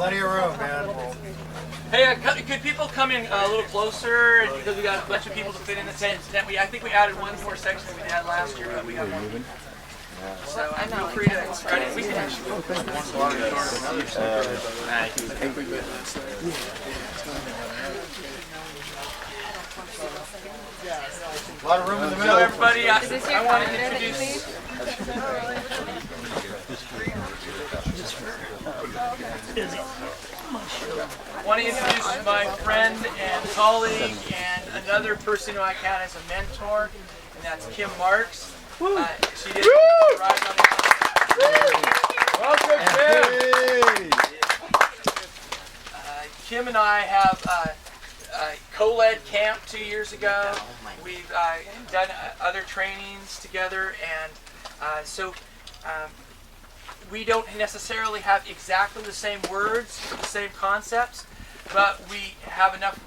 Plenty of room, man. Hey, could people come in a little closer? Because we got a bunch of people to fit in the tent. I think we added one more section than we had last year, but we got more. So feel free to spread it. We can actually go one block short of another side. A lot of room in the middle. So everybody, I want to introduce. I want to introduce my friend and colleague and another person who I count as a mentor, and that's Kim Marks. She did ride on the Welcome, Kim! Kim and I have co-led camp 2 years ago. We've done other trainings together, and so we don't necessarily have exactly the same words, the same concepts, but we have enough.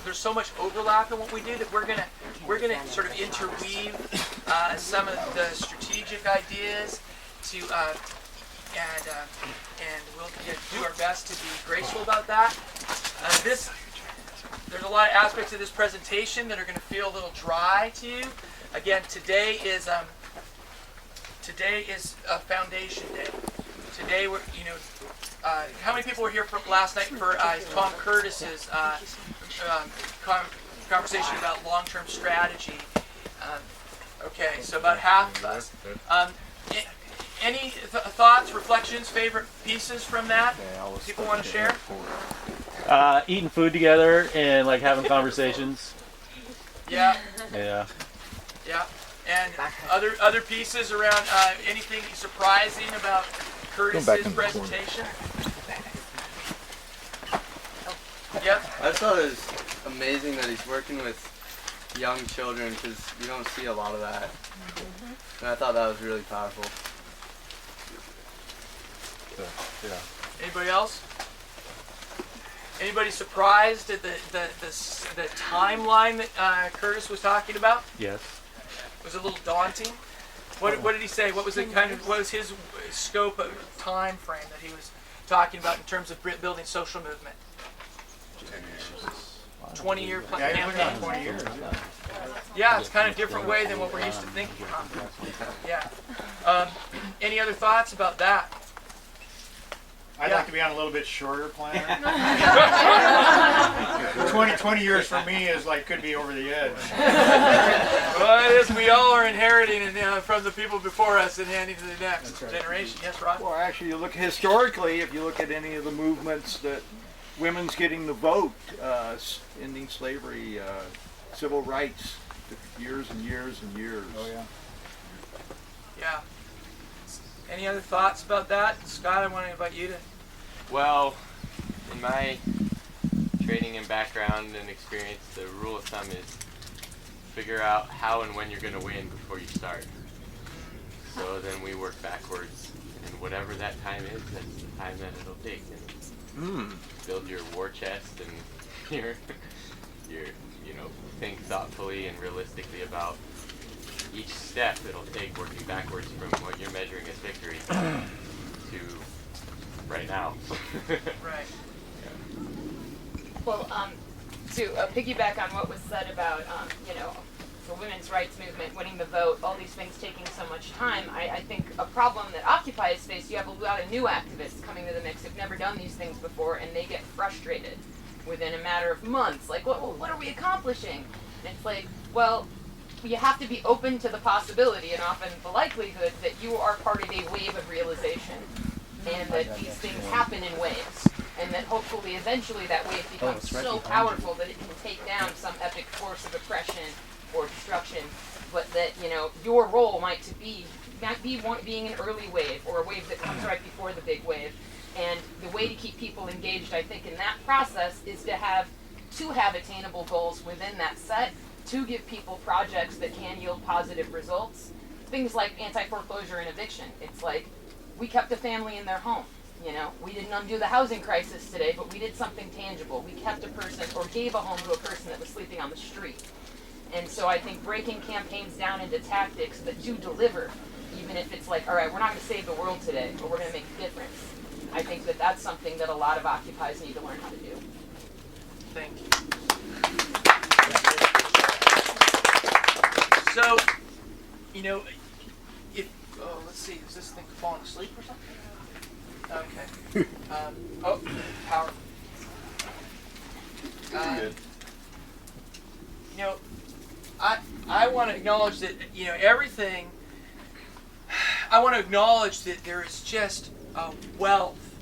There's so much overlap in what we do that we're gonna sort of interweave some of the strategic ideas to, and we'll do our best to be graceful about that. There's a lot of aspects of this presentation that are going to feel a little dry to you. Again, today is a foundation day. Today we're, how many people were here from last night for Tom Curtis's conversation about long-term strategy? Okay, so about half of us. Any thoughts, reflections, favorite pieces from that? People want to share? Eating food together and like having conversations. Yeah. Yeah. Yeah. And other pieces around anything surprising about Curtis's presentation? Yep. I thought it was amazing that he's working with young children because you don't see a lot of that. And I thought that was really powerful. Yeah. Anybody else? Anybody surprised at the timeline that Curtis was talking about? Yes. Was it a little daunting? What did he say? What was his scope of time frame that he was talking about in terms of building social movement? 20-year plan. Yeah, you're looking at 20 years. Yeah, it's kind of a different way than what we're used to thinking. Yeah. Any other thoughts about that? I'd like to be on a little bit shorter plan. 20 years for me is like could be over the edge. Well, it is. We all are inheriting from the people before us and handing to the next generation. Yes, Rod? Well, actually, you look historically, if you look at any of the movements that women's getting the vote, ending slavery, civil rights, took years and years and years. Oh, yeah. Yeah. Any other thoughts about that? Scott, I want to invite you to. Well, in my training and background and experience, the rule of thumb is figure out how and when you're going to win before you start. So then we work backwards, and whatever that time is, that's the time that it'll take. And build your war chest and your think thoughtfully and realistically about each step it'll take working backwards from what you're measuring as victory to right now. Right. Well, to piggyback on what was said about, the women's rights movement, winning the vote, all these things taking so much time, I think a problem that Occupy has faced, you have a lot of new activists coming to the mix who've never done these things before, and they get frustrated within a matter of months. Like, what are we accomplishing? And it's like, well, you have to be open to the possibility and often the likelihood that you are part of a wave of realization and that these things happen in waves and that hopefully eventually that wave becomes so powerful that it can take down some epic force of oppression or destruction, but that, your role might be being an early wave or a wave that comes right before the big wave. And the way to keep people engaged, I think, in that process is to have attainable goals within that set, to give people projects that can yield positive results. Things like anti-foreclosure and eviction. It's like, we kept a family in their home. We didn't undo the housing crisis today, but we did something tangible. We kept a person or gave a home to a person that was sleeping on the street. And so I think breaking campaigns down into tactics that do deliver, even if it's like, all right, we're not going to save the world today, but we're going to make a difference. I think that that's something that a lot of occupies need to learn how to do. Thank you. So, you know, if let's see, is this thing falling asleep or something? Okay. Power. You know, I want to acknowledge that, you know, everything. I want to acknowledge that there is just a wealth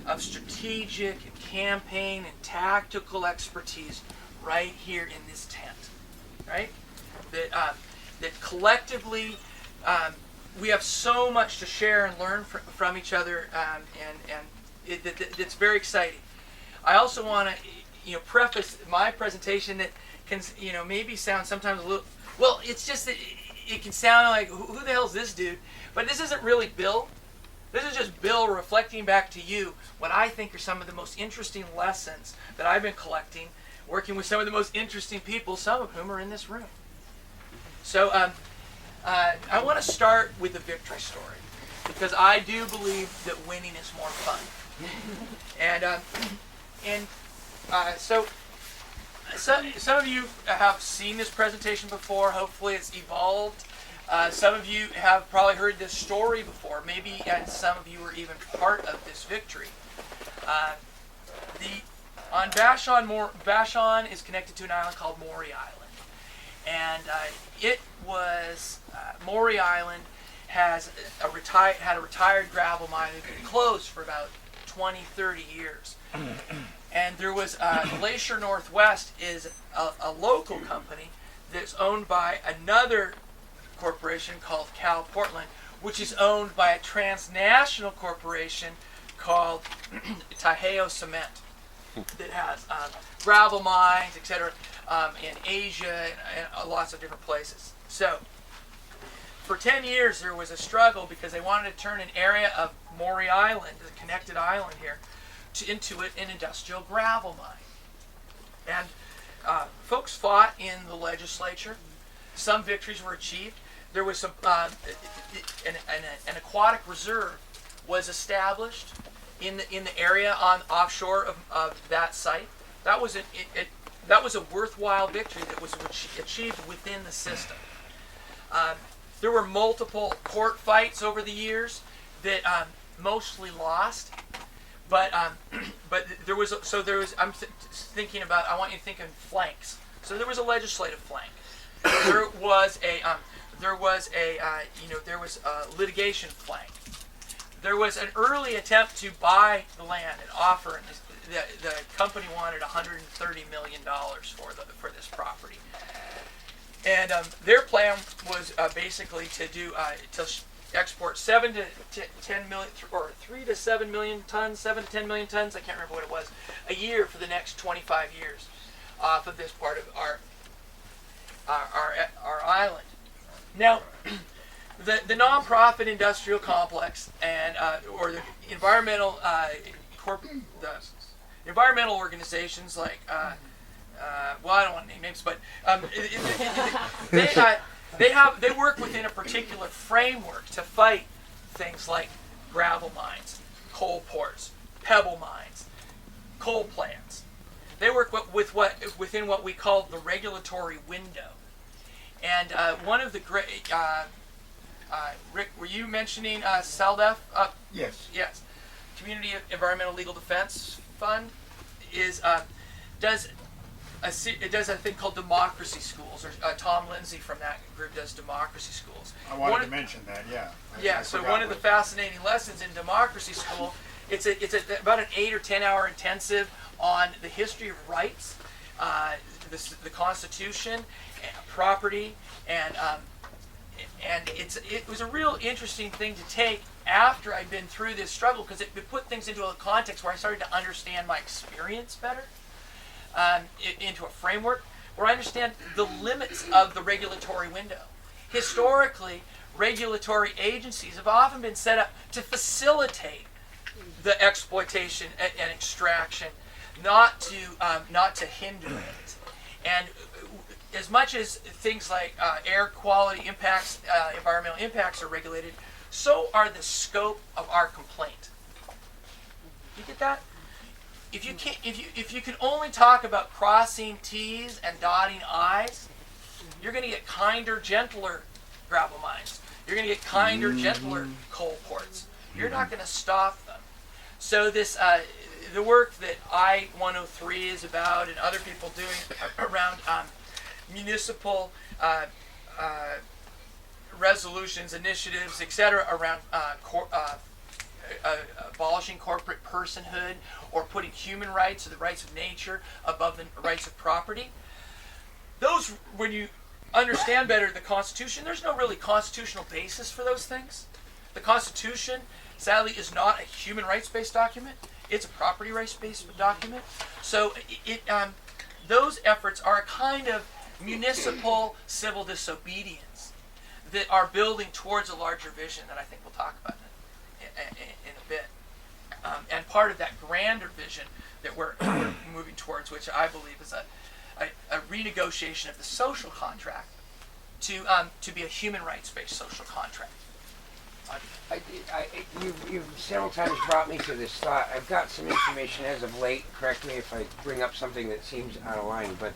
of strategic and campaign and tactical expertise right here in this tent, right? That collectively we have so much to share and learn from each other, and it's very exciting. I also want to, you know, preface my presentation that can, you know, maybe sound sometimes a little, well, it's just that it can sound like, who the hell is this dude? But this isn't really Bill. This is just Bill reflecting back to you what I think are some of the most interesting lessons that I've been collecting, working with some of the most interesting people, some of whom are in this room. So I want to start with a victory story, because I do believe that winning is more fun. So some of you have seen this presentation before. Hopefully it's evolved. Some of you have probably heard this story before. Maybe and some of you were even part of this victory. Vashon is connected to an island called Moyer Island. And it was, Moyer Island had a retired gravel mine that had been closed for about 20, 30 years. And there was Glacier Northwest is a local company that's owned by another corporation called Cal Portland, which is owned by a transnational corporation called Taheo Cement that has gravel mines, etc., in Asia and lots of different places. So for 10 years there was a struggle because they wanted to turn an area of Moyer Island, the connected island here, into an industrial gravel mine. And folks fought in the legislature. Some victories were achieved. There was some an aquatic reserve was established in the area offshore of that site. That was a worthwhile victory that was achieved within the system. There were multiple court fights over the years that mostly lost. But there was I'm thinking about, I want you to think in flanks. So there was a legislative flank. There was a litigation flank. There was an early attempt to buy the land and offer, and the company wanted $130 million for this property. And their plan was basically to do to export 7 to 10 million, or 3 to 7 million tons, 7 to 10 million tons, I can't remember what it was, a year for the next 25 years off of this part of our island. Now, the nonprofit industrial complex and or the environmental environmental organizations like well, I don't want to name names, but they work within a particular framework to fight things like gravel mines, coal ports, pebble mines, coal plants. They work within what we call the regulatory window. And one of the great, Rick, were you mentioning CELDEF? Yes. Yes. Community Environmental Legal Defense Fund does a thing called democracy schools, or Tom Lindsay from that group does democracy schools. I wanted to mention that, yeah. I so one of the fascinating lessons in democracy school, it's about an 8 or 10 hour intensive on the history of rights, the Constitution, property, and it was a real interesting thing to take after I'd been through this struggle, because it put things into a context where I started to understand my experience better. Into a framework where I understand the limits of the regulatory window. Historically, regulatory agencies have often been set up to facilitate the exploitation and extraction, not to hinder it. And as much as things like air quality impacts, environmental impacts are regulated, so are the scope of our complaint. You get that? If you can only talk about crossing T's and dotting I's, you're going to get kinder, gentler gravel mines. You're going to get kinder, gentler coal ports. You're not going to stop them. So this, the work that I-103 is about, and other people doing around municipal resolutions, initiatives, etc., around abolishing corporate personhood, or putting human rights or the rights of nature above the rights of property. Those, when you understand better the Constitution, there's no really constitutional basis for those things. The Constitution, sadly, is not a human rights-based document. It's a property rights-based document. So those efforts are a kind of municipal civil disobedience that are building towards a larger vision that I think we'll talk about in a bit. And part of that grander vision that we're moving towards, which I believe is a renegotiation of the social contract to be a human rights-based social contract. You've several times brought me to this thought. I've got some information as of late. Correct me if I bring up something that seems out of line, but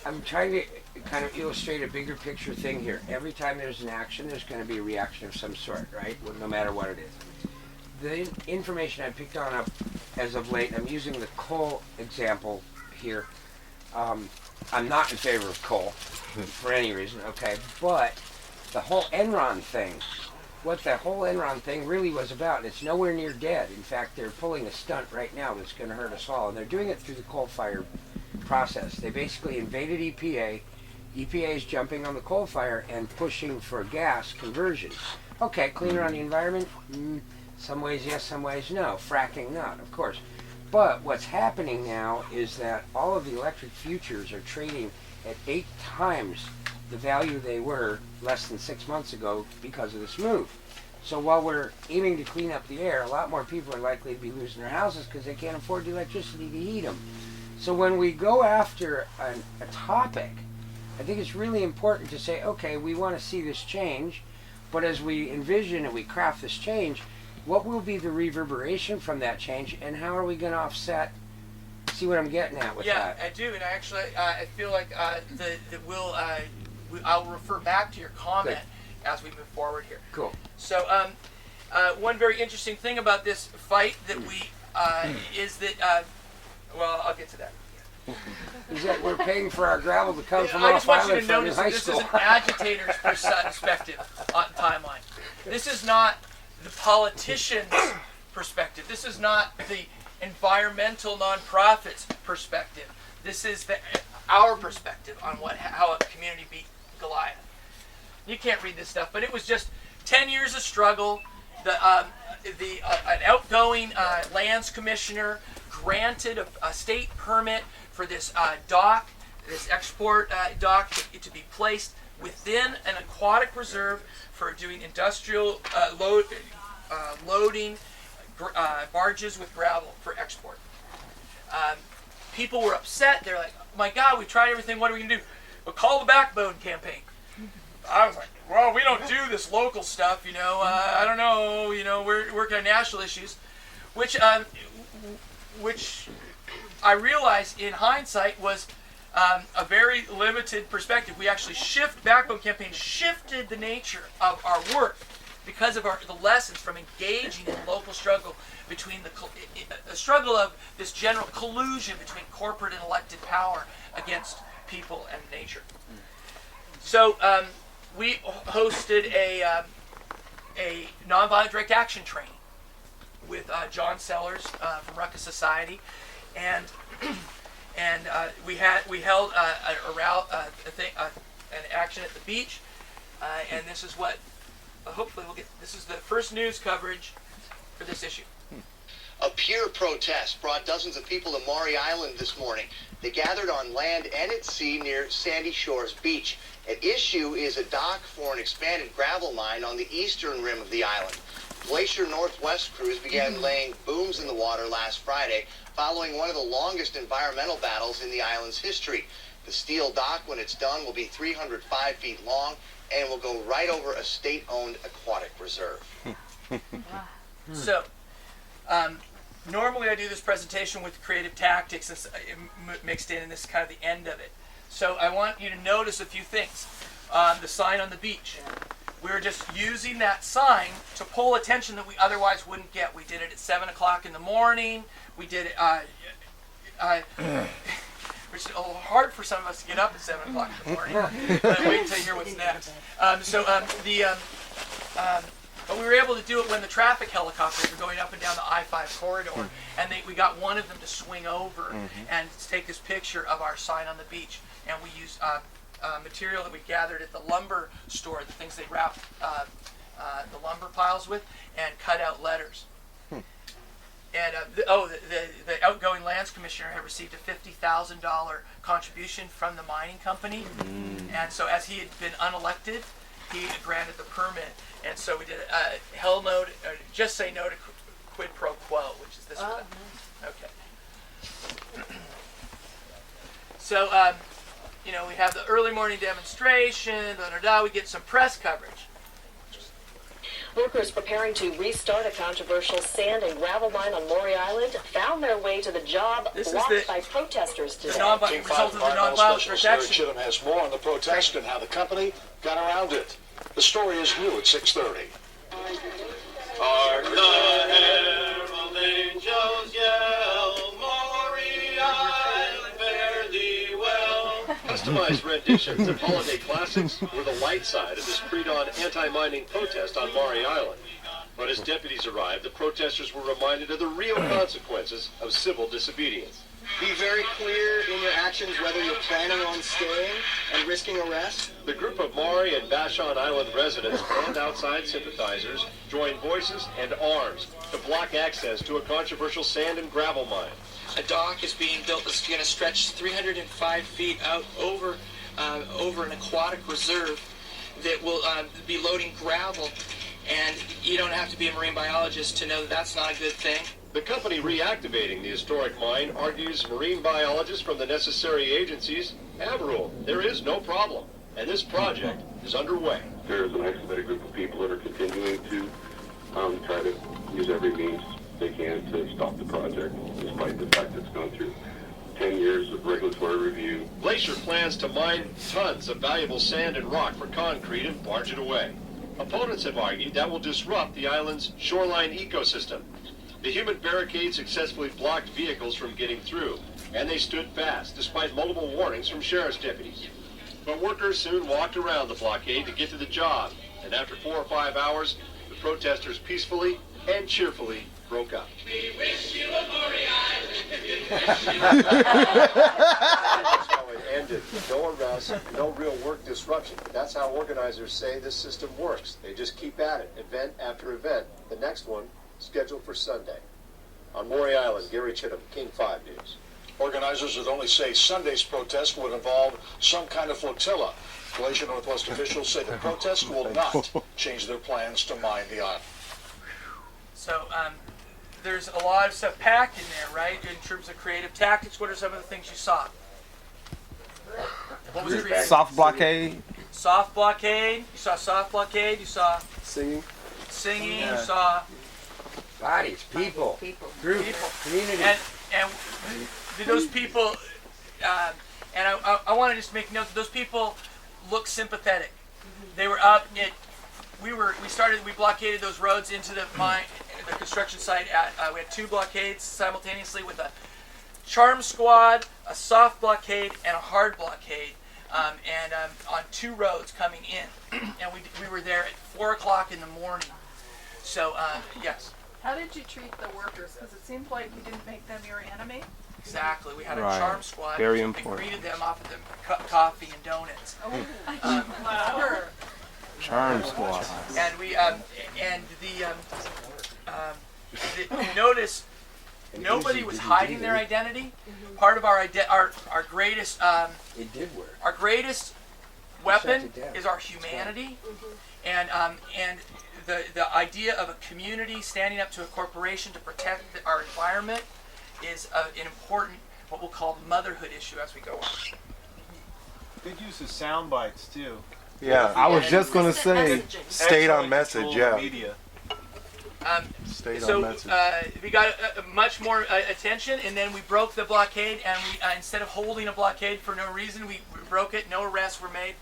I'm trying to kind of illustrate a bigger picture thing here. Every time there's an action, there's going to be a reaction of some sort, right? No matter what it is. The information I picked on up as of late, I'm using the coal example here. I'm not in favor of coal for any reason, okay? But the whole Enron thing, what the whole Enron thing really was about, it's nowhere near dead. In fact, they're pulling a stunt right now that's going to hurt us all, and they're doing it through the coal-fired process. They basically invaded EPA. EPA is jumping on the coal fire and pushing for gas conversion. Okay, cleaner on the environment? Some ways yes, some ways no. Fracking not, of course. But what's happening now is that all of the electric futures are trading at 8 times the value they were less than 6 months ago because of this move. So while we're aiming to clean up the air, a lot more people are likely to be losing their houses because they can't afford the electricity to heat them. So when we go after a topic, I think it's really important to say, okay, we want to see this change, but as we envision and we craft this change, what will be the reverberation from that change, and how are we going to offset? See what I'm getting at with that? Yeah, I do, and I feel like I'll refer back to your comment as we move forward here. Cool. So one very interesting thing about this fight that we is that well, I'll get to that. Is that we're paying for our gravel to come from I off just want you island to from notice high that this school. is an agitator's perspective on timeline. This is not the politician's perspective. This is not the environmental nonprofit's perspective. This is our perspective on how a community beat Goliath. You can't read this stuff, but it was just 10 years of struggle. An outgoing lands commissioner granted a state permit for this dock, this export dock, to be placed within an aquatic reserve for doing industrial loading barges with gravel for export. People were upset. They're like, my God, we tried everything. What are we going to do? Well, call the Backbone campaign. I was like, well, we don't do this local stuff, I don't know, we're working on national issues, which I realized in hindsight was a very limited perspective. We actually Backbone campaign shifted the nature of our work because of the lessons from engaging in local struggle between the struggle of this general collusion between corporate and elected power against people and nature. So we hosted a nonviolent direct action training with John Sellers from Ruckus Society, and we held an action at the beach, and this is what hopefully we'll get. This is the first news coverage for this issue. A peer protest brought dozens of people to Moyer Island this morning. They gathered on land and at sea near Sandy Shores Beach. At issue is a dock for an expanded gravel mine on the eastern rim of the island. Glacier Northwest crews began laying booms in the water last Friday, following one of the longest environmental battles in the island's history. The steel dock, when it's done, will be 305 feet long and will go right over a state-owned aquatic reserve. So, Normally I do this presentation with creative tactics mixed in, and this is kind of the end of it. So I want you to notice a few things. The sign on the beach. We're just using that sign to pull attention that we otherwise wouldn't get. We did it at 7 o'clock in the morning. We did it, which is a little hard for some of us to get up at 7 o'clock in the morning. But wait until you hear what's next. But we were able to do it when the traffic helicopters were going up and down the I-5 corridor, and we got one of them to swing over and take this picture of our sign on the beach. And we used material that we gathered at the lumber store, the things they wrap the lumber piles with, and cut out letters. And the outgoing lands commissioner had received a $50,000 contribution from the mining company, and so as he had been unelected, he granted the permit. And so we did a hell no, just say no to quid pro quo, which is this one. Okay. So, we have the early morning demonstration, we get some press coverage. Workers preparing to restart a controversial sand and gravel mine on Moyer Island found their way to the job blocked by protesters today. The result of the nonviolent protection. Chittum has more on the protest and how the company got around it. The story is new at 6:30. Hark the herald angels yell, Moyer Island, fare thee well. Customized renditions of holiday classics were the light side of this pre-dawn anti-mining protest on Moyer Island. But as deputies arrived, the protesters were reminded of the real consequences of civil disobedience. Be very clear in your actions whether you're planning on staying and risking arrest. The group of Moyer and Vashon Island residents and outside sympathizers joined voices and arms to block access to a controversial sand and gravel mine. A dock is being built that's going to stretch 305 feet out over an aquatic reserve that will be loading gravel. And you don't have to be a marine biologist to know that that's not a good thing. The company reactivating the historic mine argues marine biologists from the necessary agencies have ruled there is no problem, and this project is underway. There is an isolated group of people that are continuing to try to use every means they can to stop the project, despite the fact that it's gone through 10 years of regulatory review. Glacier plans to mine tons of valuable sand and rock for concrete and barge it away. Opponents have argued that will disrupt the island's shoreline ecosystem. The human barricade successfully blocked vehicles from getting through, and they stood fast despite multiple warnings from sheriff's deputies. But workers soon walked around the blockade to get to the job, and after 4 or 5 hours, the protesters peacefully and cheerfully broke up. We wish you a Moyer Island. That's how it ended. No arrests, no real work disruption. That's how organizers say this system works. They just keep at it, event after event. The next one scheduled for Sunday. On Moyer Island, Gary Chittum, King 5 News. Organizers would only say Sunday's protest would involve some kind of flotilla. Glacier Northwest officials say the protest will not change their plans to mine the island. So there's a lot of stuff packed in there, right? In terms of creative tactics, what are some of the things you saw? What was creative? Soft blockade. Soft blockade. You saw soft blockade. You saw Singing. Singing. You saw Bodies, people, groups, community. And did those people, and I want to just make note that those people look sympathetic. They were up at, we blockaded those roads into the mine, the construction site we had 2 blockades simultaneously with a charm squad, a soft blockade, and a hard blockade, on 2 roads coming in. And we were there at 4 o'clock in the morning. So, yes. How did you treat the workers? Because it seemed like you didn't make them your enemy. Exactly. We had a Right. charm squad. Very and important. greeted them off of the coffee and donuts. Sure. Charm squad. And we notice nobody was hiding their identity. Part of our greatest it did work. Our greatest weapon is our humanity, and the idea of a community standing up to a corporation to protect our environment is an important, what we'll call motherhood issue as we go on. Good use of sound bites too. Yeah, I was just gonna say, stayed on message. Yeah. Media. Stayed so on message. we got much more attention, and then we broke the blockade, and we instead of holding a blockade for no reason, we broke it. No arrests were made.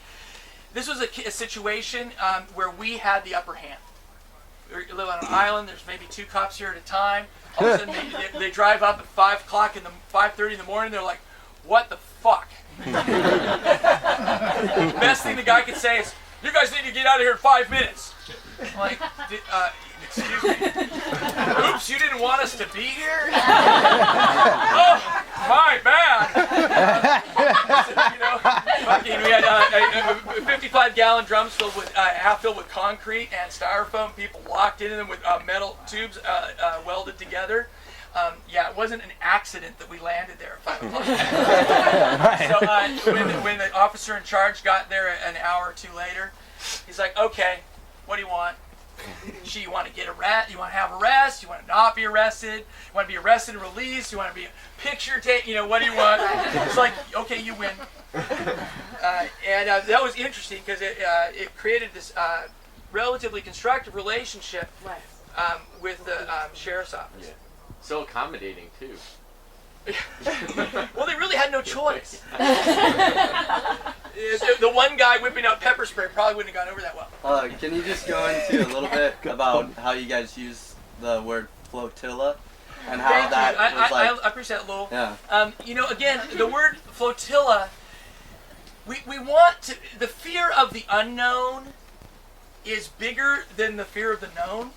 This was a situation where we had the upper hand. We live on an island. There's maybe 2 cops here at a time. All of a sudden, they drive up at 5:30 in the morning. They're like, "What the fuck?" Best thing the guy could say is, "You guys need to get out of here in 5 minutes." I'm like, excuse me. Oops, you didn't want us to be here? Oh, my bad. We had 55-gallon drums half filled with concrete and styrofoam. People locked into them with metal tubes welded together. It wasn't an accident that we landed there at 5 o'clock. So when the officer in charge got there an hour or 2 later, he's like, "Okay, what do you want? You want to get arrested? You want to have arrest? You want to not be arrested? You want to be arrested and released? You want to be a picture take? What do you want?" It's like, "Okay, you win." That was interesting because it created this relatively constructive relationship with the sheriff's office. Yeah. So accommodating too. Well, they really had no choice. The one guy whipping out pepper spray probably wouldn't have gone over that well. Can you just go into a little bit about how you guys use the word flotilla and how Thank that you. was like? I appreciate that, Lowell. Yeah. Again, the word flotilla, we want to, the fear of the unknown is bigger than the fear of the known.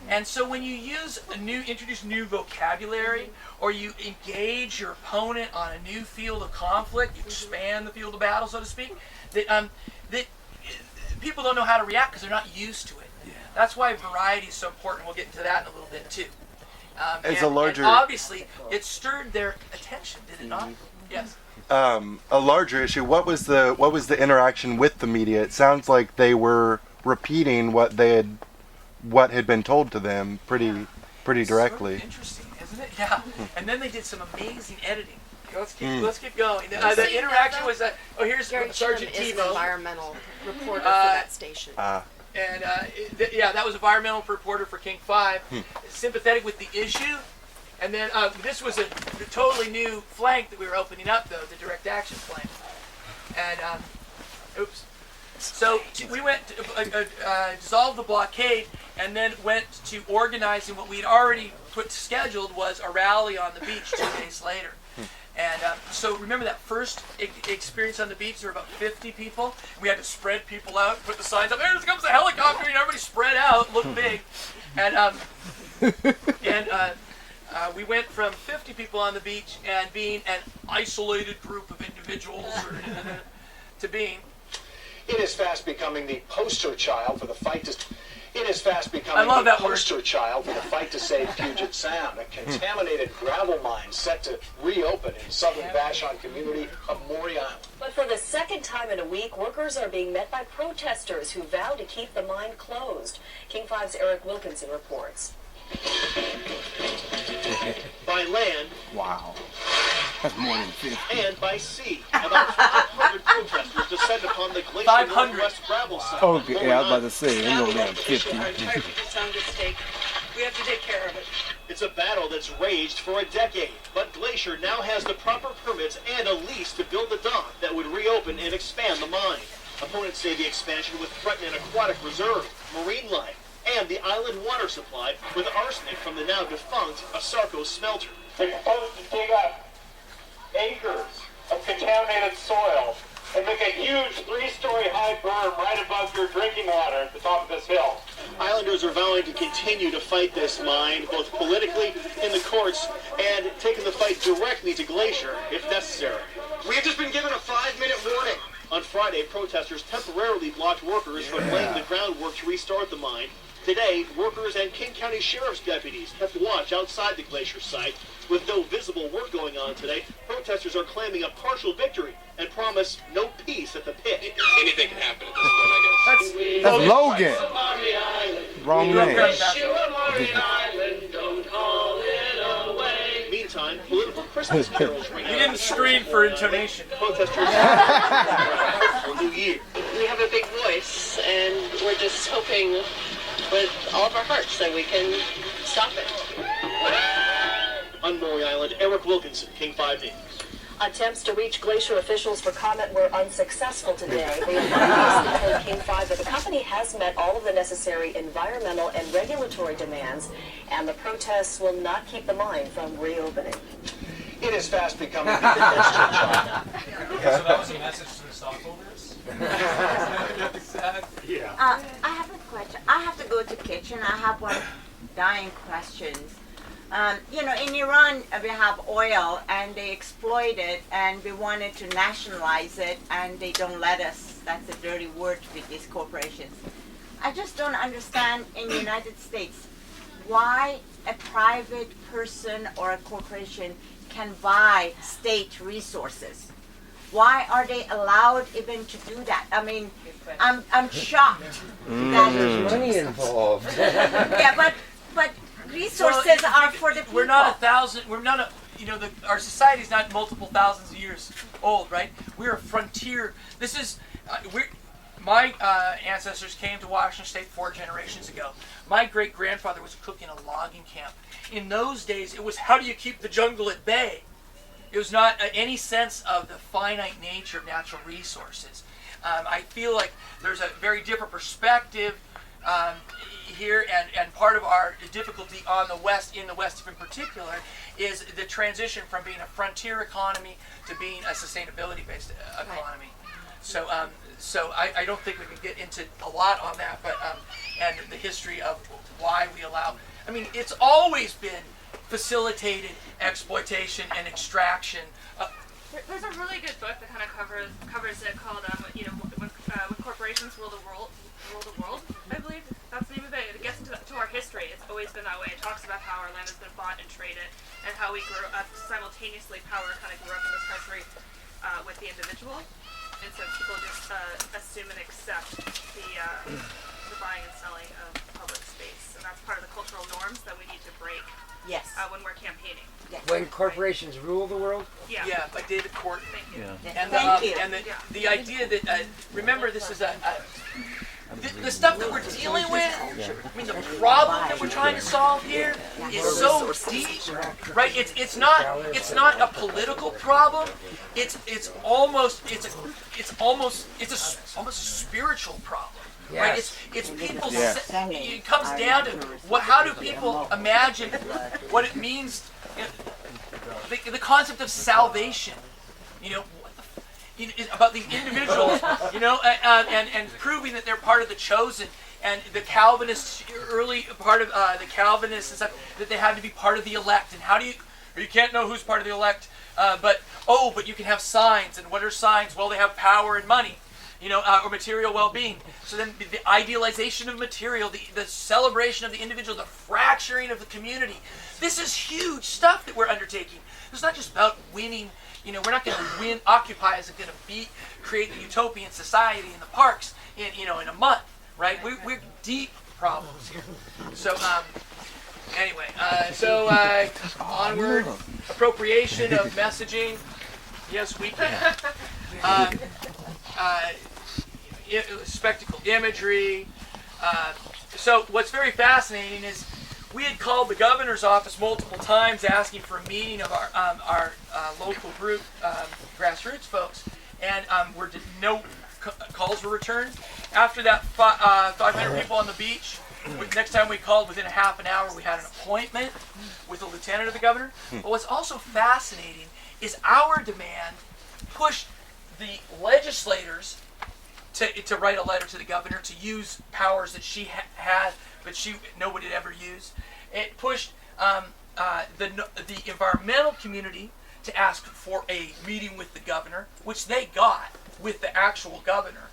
And so when you introduce new vocabulary, or you engage your opponent on a new field of conflict, you expand the field of battle, so to speak, that people don't know how to react because they're not used to it. Yeah. That's why variety is so important. We'll get into that in a little bit too. And obviously, it stirred their attention, did it not? Yes. A larger issue. What was the interaction with the media? It sounds like they were repeating what had been told to them pretty directly. Sort of interesting, isn't it? Yeah. And then they did some amazing editing. Let's keep going. The interaction was here's Sergeant Tebow, environmental reporter for that station. That was environmental reporter for King 5, sympathetic with the issue. And then this was a totally new flank that we were opening up, though, the direct action flank. And so we went to dissolve the blockade, and then went to organizing what we had already scheduled was a rally on the beach 2 days later. And so remember that first experience on the beach, there were about 50 people. We had to spread people out, put the signs up, "Here comes the helicopter," and everybody spread out, looked big. And we went from 50 people on the beach and being an isolated group of individuals to being... It is fast becoming the poster child for the fight to... It is fast I becoming love the that poster child for the fight to save Puget Sound, a contaminated gravel mine set to reopen in southern Vashon community of Moyer Island. But for the second time in a week, workers are being met by protesters who vow to keep the mine closed. King 5's Eric Wilkinson reports. By land, Wow. That's more than 50. and by sea, about 500 protesters descend upon the glacier 500. northwest gravel site. Okay, I was about to say, it's no damn 50. Our it's on good stake. We have to take care of it. It's a battle that's raged for a decade, but Glacier now has the proper permits and a lease to build the dock that would reopen and expand the mine. Opponents say the expansion would threaten an aquatic reserve, marine life, and the island water supply with arsenic from the now defunct Asarco smelter. They're supposed to dig up acres of contaminated soil and make a huge 3-story high berm right above your drinking water at the top of this hill. Islanders are vowing to continue to fight this mine, both politically in the courts and taking the fight directly to Glacier if necessary. We have just been given a 5-minute warning. On Friday, protesters temporarily blocked workers from laying the groundwork to restart the mine. Today, workers and King County Sheriff's deputies kept watch outside the Glacier site. With no visible work going on today, protesters are claiming a partial victory and promise no peace at the pit. Anything can happen at this point, I guess. That's Logan. Wrong man. Meantime, political Christmas carols ring out. You didn't screen for intonation. Protesters for New Year. We have a big voice, and we're just hoping with all of our hearts that we can Stop it. On Moyer Island, Eric Wilkinson, King 5 News. Attempts to reach Glacier officials for comment were unsuccessful today. They have told King 5 that the company has met all of the necessary environmental and regulatory demands, and the protests will not keep the mine from reopening. It is fast becoming people's chit-chat. So that was a message to the stockholders? Yeah. I have a question. I have to go to kitchen. I have one dying question. In Iran, we have oil, and they exploit it, and we wanted to nationalize it, and they don't let us. That's a dirty word with these corporations. I just don't understand in the United States why a private person or a corporation can buy state resources. Why are they allowed even to do that? I mean, I'm shocked that There's money involved. yeah, but resources are for the people. We're not our society's not multiple thousands of years old, right? We're a frontier. This is, my ancestors came to Washington State 4 generations ago. My great-grandfather was a cook in a logging camp. In those days, it was how do you keep the jungle at bay? It was not any sense of the finite nature of natural resources. I feel like there's a very different perspective here, and part of our difficulty in the West in particular, is the transition from being a frontier economy to being a sustainability-based economy. So I don't think we can get into a lot on that, but and the history of why we allow. I mean, it's always been facilitated exploitation and extraction. There's a really good book that kind of covers it called when corporations rule the world, I believe that's the name of it. It gets into our history. It's always been that way. It talks about how our land has been bought and traded, and how we grew up simultaneously. Power kind of grew up in this country with the individual, and so people just assume and accept the buying and selling of public space, and that's part of the cultural norms that we need to break. Yes. When we're campaigning. Yes. When corporations rule the world? Yeah. Yeah, by David Corton. Thank you. Yeah. And Thank you. And the idea that remember, this is the stuff that we're dealing with. I mean, the problem that we're trying to solve here is so deep, right? It's not a political problem. It's almost a spiritual problem. Right? It's people's. It comes down to how do people imagine what it means? The concept of salvation. About the individuals. And proving that they're part of the chosen. And the Calvinists, early part of the Calvinists and stuff, that they had to be part of the elect. And how do you can't know who's part of the elect, but you can have signs. And what are signs? Well, they have power and money. Or material well-being. So then the idealization of material, the celebration of the individual, the fracturing of the community. This is huge stuff that we're undertaking. It's not just about winning. We're not going to win. Occupy isn't going to create the utopian society in the parks in a month, right? We're deep problems here. So anyway, onward, appropriation of messaging. Yes, we can. Spectacle imagery. So what's very fascinating is we had called the governor's office multiple times asking for a meeting of our local group, grassroots folks, and no calls were returned. After that, 500 people on the beach. Next time we called, within a half an hour, we had an appointment with a lieutenant of the governor. But what's also fascinating is our demand pushed the legislators to write a letter to the governor to use powers that she had, but nobody had ever used. It pushed the environmental community to ask for a meeting with the governor, which they got with the actual governor.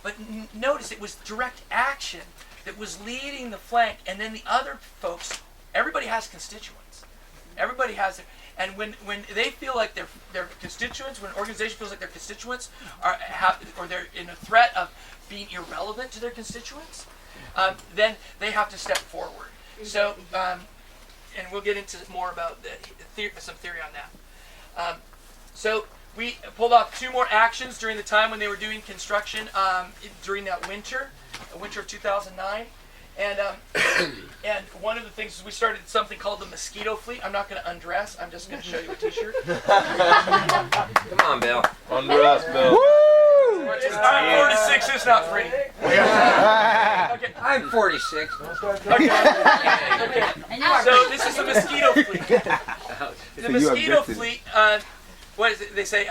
But notice it was direct action that was leading the flank, and then the other folks. Everybody has constituents. Everybody has their. And when they feel like their constituents, when an organization feels like their constituents or they're in a threat of being irrelevant to their constituents, then they have to step forward. So, and we'll get into more about some theory on that. So we pulled off 2 more actions during the time when they were doing construction during that winter of 2009. And and one of the things is we started something called the mosquito fleet. I'm not going to undress. I'm just going to show you a T-shirt. Come on, Bill. Undress, Bill. I'm 46. It's not pretty. Okay. I'm 46. Okay. So this is the mosquito fleet. The mosquito fleet. What is it? They say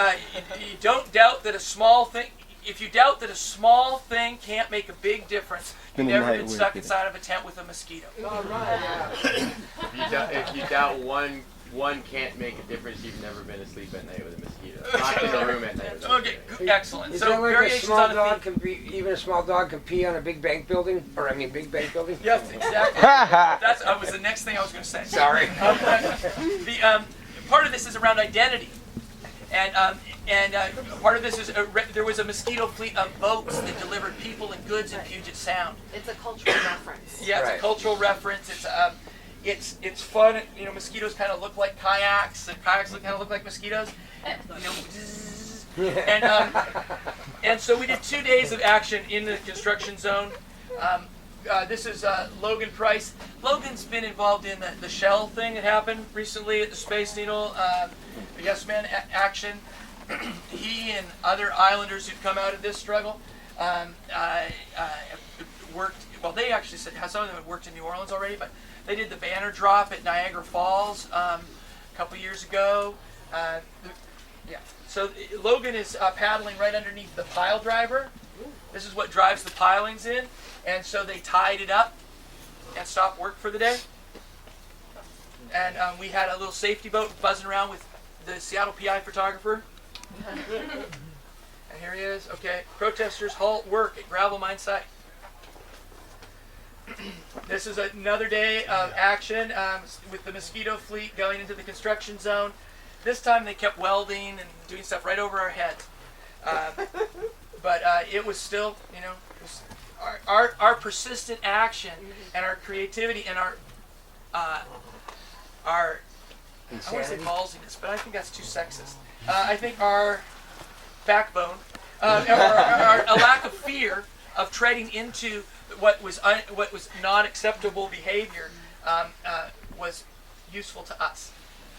you don't doubt that a small thing. If you doubt that a small thing can't make a big difference, you've never been stuck inside of a tent with a mosquito. If you doubt one can't make a difference, you've never been asleep at night with a mosquito. Locked in a room at night. Okay, excellent. Is So that like a variations small on the dog can pee, even a small dog can pee on a big bank building? Or, I mean, big bank building? Yes, exactly. That was the next thing I was going to say. Sorry. The part of this is around identity, and part of this is there was a mosquito fleet of boats that delivered people and goods in Puget Sound. It's a cultural reference. Yeah, it's a cultural reference. It's fun. You know, mosquitoes kind of look like kayaks, and kayaks kind of look like mosquitoes. You know, and so we did 2 days of action in the construction zone. This is Logan Price. Logan's been involved in the shell thing that happened recently at the Space Needle, the Yes Man action. He and other islanders who've come out of this struggle worked. Well, they actually said some of them had worked in New Orleans already, but they did the banner drop at Niagara Falls a couple years ago. Yeah. So Logan is paddling right underneath the pile driver. This is what drives the pilings in, and so they tied it up and stopped work for the day. And we had a little safety boat buzzing around with the Seattle PI photographer. And here he is. Okay, protesters halt work at gravel mine site. This is another day of action with the mosquito fleet going into the construction zone. This time they kept welding and doing stuff right over our heads. But it was still, you know, it was our persistent action and our creativity and our I want to say ballsiness, but I think that's too sexist. I think our backbone, our lack of fear of treading into what was not acceptable behavior was useful to us.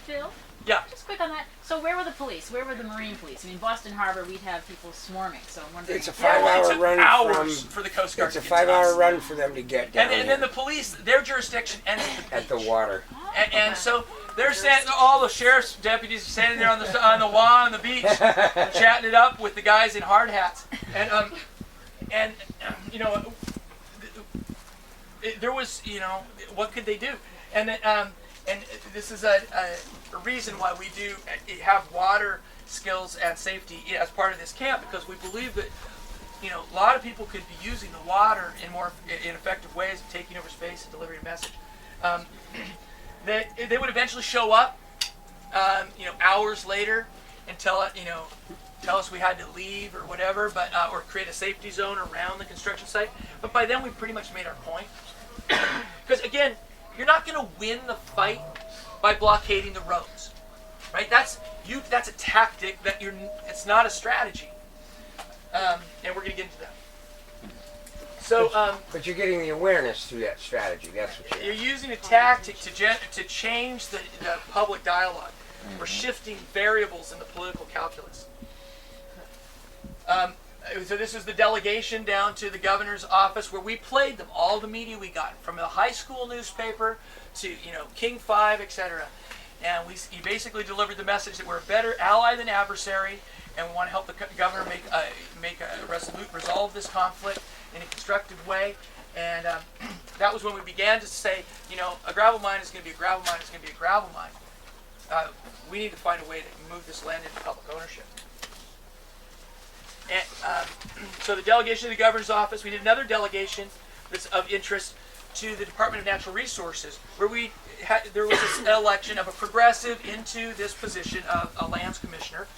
Phil? Yeah. Just quick on that. So where were the police? Where were the Marine police? I mean, Boston Harbor, we'd have people swarming. So I'm wondering. It's a 5-hour run hours for the Coast Guard. It's a 5-hour run for them to get down. And then the police, their jurisdiction ends at the water. And so they're standing. All the sheriff's deputies are standing there on the wall on the beach, chatting it up with the guys in hard hats. And you know, there was, you know, what could they do? And this is a reason why we do have water skills and safety as part of this camp, because we believe that, you know, a lot of people could be using the water in effective ways of taking over space and delivering a message. They would eventually show up, you know, hours later and tell us we had to leave or whatever, but or create a safety zone around the construction site. But by then we pretty much made our point. Because again, you're not going to win the fight by blockading the roads, right? That's a tactic it's not a strategy, and we're going to get into that. So, but you're getting the awareness through that strategy. That's what you're using a tactic to change the public dialogue. We're shifting variables in the political calculus. So this is the delegation down to the governor's office, where we played them all the media we got, from the high school newspaper to, you know, King 5, etc. And he basically delivered the message that we're a better ally than adversary, and we want to help the governor resolve this conflict in a constructive way. And that was when we began to say, you know, a gravel mine is going to be a gravel mine. It's going to be a gravel mine. We need to find a way to move this land into public ownership. And so the delegation to the governor's office, we did another delegation that's of interest to the Department of Natural Resources, where there was an election of a progressive into this position of a lands commissioner,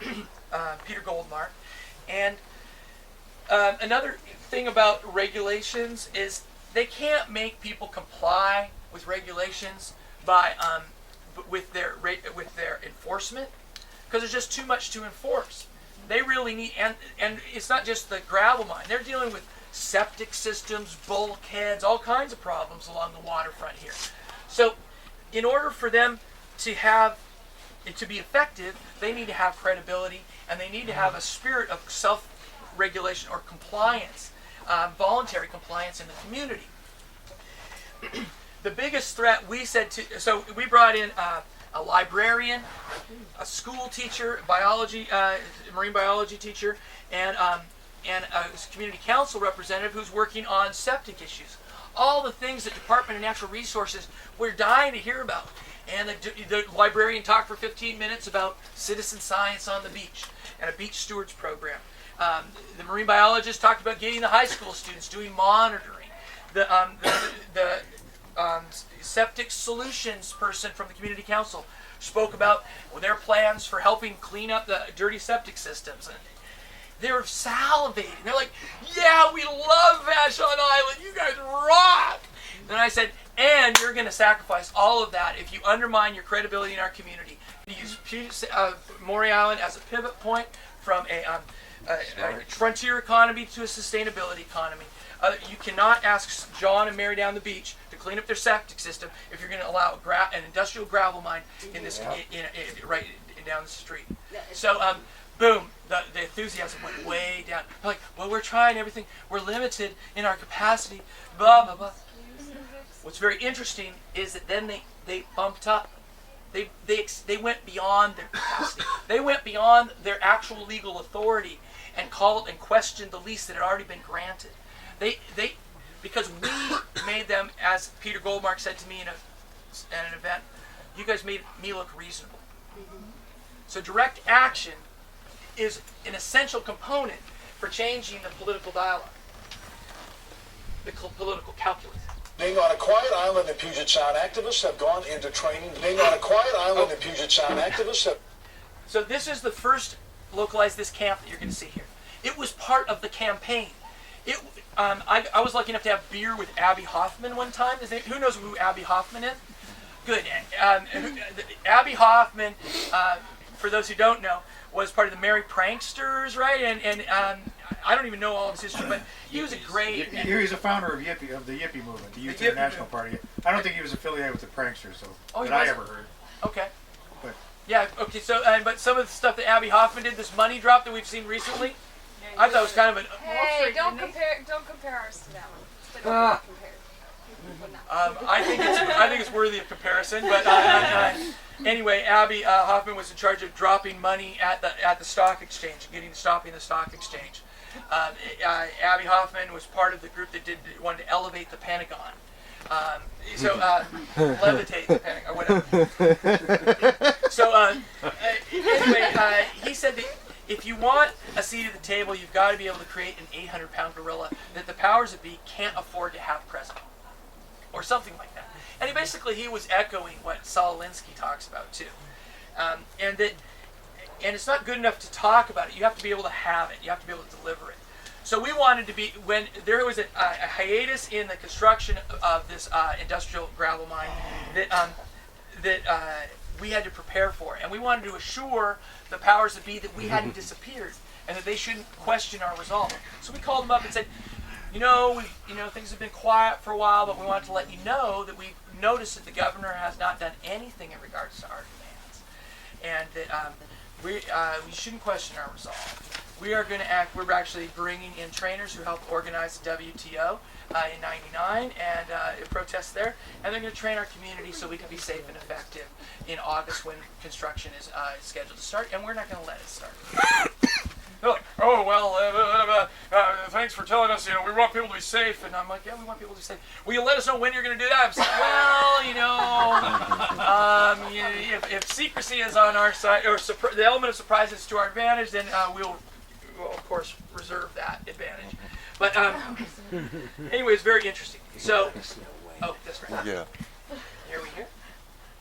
Peter Goldmark. And another thing about regulations is they can't make people comply with regulations by with their enforcement, because there's just too much to enforce. They really need, and it's not just the gravel mine. They're dealing with septic systems, bulkheads, all kinds of problems along the waterfront here. So in order for them to be effective, they need to have credibility, and they need to have a spirit of self-regulation or compliance, voluntary compliance in the community. The biggest threat we said to, so we brought in a librarian, a school teacher, marine biology teacher, and a community council representative who's working on septic issues. All the things that Department of Natural Resources we're dying to hear about. And the librarian talked for 15 minutes about citizen science on the beach and a beach stewards program. The marine biologist talked about getting the high school students doing monitoring. The septic solutions person from the community council spoke about their plans for helping clean up the dirty septic systems. And they were salivating. They're like, yeah, we love Vashon Island. You guys rock. And I said, and you're going to sacrifice all of that if you undermine your credibility in our community. You use Moyer Island as a pivot point from a frontier economy to a sustainability economy. You cannot ask John and Mary down the beach to clean up their septic system if you're going to allow an industrial gravel mine in this right down the street. So boom, the enthusiasm went way down. They're like, well, we're trying everything. We're limited in our capacity. Blah blah blah. What's very interesting is that then they bumped up. They went beyond their capacity. They went beyond their actual legal authority and called and questioned the lease that had already been granted. Because we made them, as Peter Goldmark said to me at an event, you guys made me look reasonable. So direct action is an essential component for changing the political dialogue, the political calculus. Being on a quiet island in Puget Sound, activists have gone into training. Being on a quiet island in Puget Sound, activists have... So this is the first localized this camp that you're going to see here. It was part of the campaign. I was lucky enough to have beer with Abby Hoffman one time. Who knows who Abby Hoffman is? Good. Abby Hoffman, for those who don't know, was part of the Merry Pranksters, right? And I don't even know all of his history, but he was a great... He was a founder of the Yippie movement, the Youth International Party. I don't think he was affiliated with the Pranksters, that I ever heard. Okay. But yeah, okay, so, but some of the stuff that Abby Hoffman did, this money drop that we've seen recently, I thought it was kind of an... Hey, don't compare ours to that one. I think it's worthy of comparison, but anyway, Abby Hoffman was in charge of dropping money at the stock exchange, stopping the stock exchange. Abby Hoffman was part of the group that wanted to elevate the Pentagon. Levitate the Pentagon, or whatever. Anyway, he said that if you want a seat at the table, you've got to be able to create an 800-pound gorilla that the powers that be can't afford to have present, or something like that. And he was echoing what Saul Alinsky talks about too, and it's not good enough to talk about it. You have to be able to have it. You have to be able to deliver it. So we wanted to be, when there was a hiatus in the construction of this industrial gravel mine that we had to prepare for, and we wanted to assure the powers that be that we hadn't disappeared and that they shouldn't question our resolve. So we called them up and said, things have been quiet for a while, but we wanted to let you know that we've noticed that the governor has not done anything in regards to our demands, and that we shouldn't question our resolve. We are going to act. We're actually bringing in trainers who helped organize the WTO in '99 and protest there, and they're going to train our community so we can be safe and effective in August when construction is scheduled to start, and we're not going to let it start. They're like, oh, well, thanks for telling us, we want people to be safe. And I'm like, yeah, we want people to be safe. Will you let us know when you're going to do that? I'm saying, well, if secrecy is on our side, or the element of surprise is to our advantage, then we'll, of course, reserve that advantage. But anyway, it's very interesting. So, that's right. Yeah. Here we hear.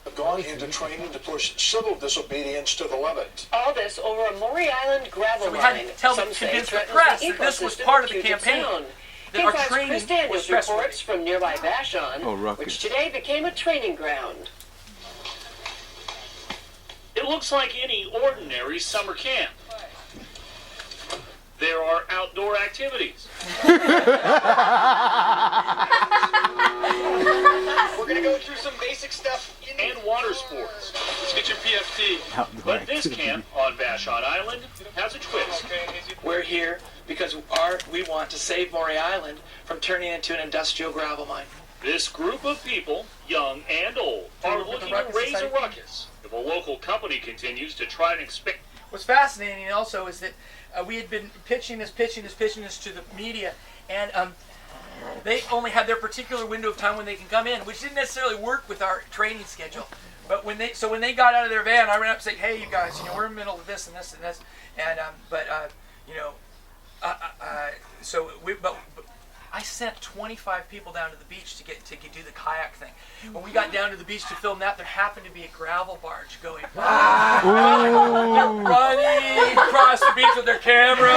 Have gone into training to push civil disobedience to the limit. All this over a Moyer Island gravel So we had mine. to convince the press that this was part of the campaign. That our training Chris Daniels was reports from nearby Vashon, which today became a training ground. It looks like any ordinary summer camp. there are outdoor activities. We're going to go through some basic stuff and water sports. Let's get your PFT. But this camp on Vashon Island has a twist. We're here because we want to save Moyer Island from turning into an industrial gravel mine. This group of people, young and old, are looking to raise a ruckus if a local company continues to try and expect. What's fascinating also is that we had been pitching this to the media, and they only had their particular window of time when they can come in, which didn't necessarily work with our training schedule. But when they got out of their van, I ran up and said, "Hey, you guys, we're in the middle of this and this and this," and but I sent 25 people down to the beach to do the kayak thing. When we got down to the beach to film that, there happened to be a gravel barge going by. They're running across the beach with their camera.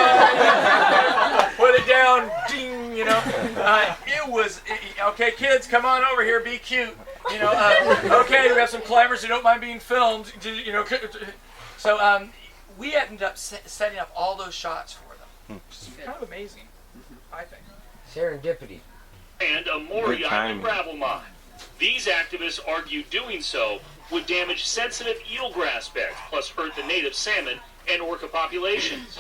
Put it down, ding, It was, okay, kids, come on over here, be cute. Okay, we have some climbers who don't mind being filmed. So we ended up setting up all those shots for them. It's kind of amazing, I think. Serendipity. And a Moyer Island gravel mine. These activists argue doing so would damage sensitive eelgrass beds, plus hurt the native salmon and orca populations.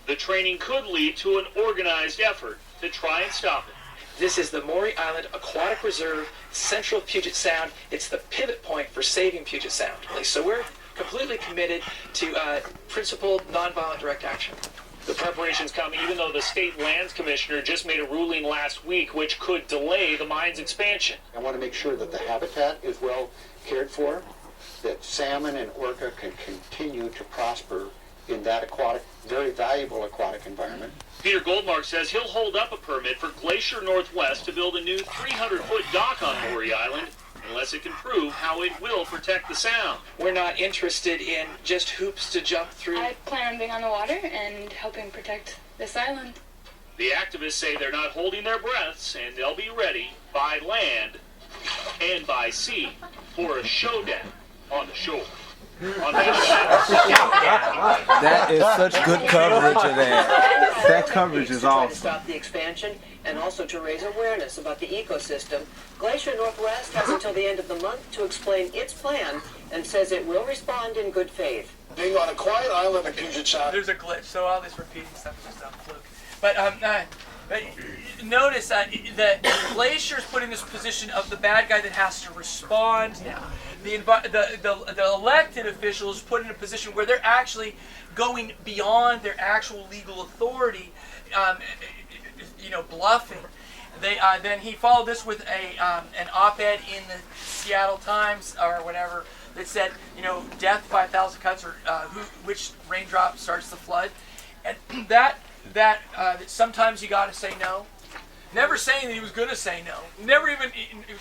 The training could lead to an organized effort to try and stop it. This is the Moyer Island Aquatic Reserve, central Puget Sound. It's the pivot point for saving Puget Sound. So we're completely committed to principled, nonviolent direct action. The preparations come even though the state lands commissioner just made a ruling last week which could delay the mine's expansion. I want to make sure that the habitat is well cared for, that salmon and orca can continue to prosper in that aquatic, very valuable aquatic environment. Peter Goldmark says he'll hold up a permit for Glacier Northwest to build a new 300-foot dock on Moyer Island unless it can prove how it will protect the sound. We're not interested in just hoops to jump through. I plan on being on the water and helping protect this island. The activists say they're not holding their breaths and they'll be ready by land and by sea for a showdown on the shore. That is such good coverage of that. That coverage is awesome. To stop the expansion and also to raise awareness about the ecosystem. Glacier Northwest has until the end of the month to explain its plan and says it will respond in good faith. Being on a quiet island in Puget Sound. There's a glitch, so all this repeating stuff is just on fluke. But notice that Glacier's put in this position of the bad guy that has to respond now. The elected officials put in a position where they're actually going beyond their actual legal authority, bluffing. Then he followed this with an op-ed in the Seattle Times or whatever that said, death by 1,000 cuts or which raindrop starts the flood, and that sometimes you got to say no. Never saying that he was going to say no. Never even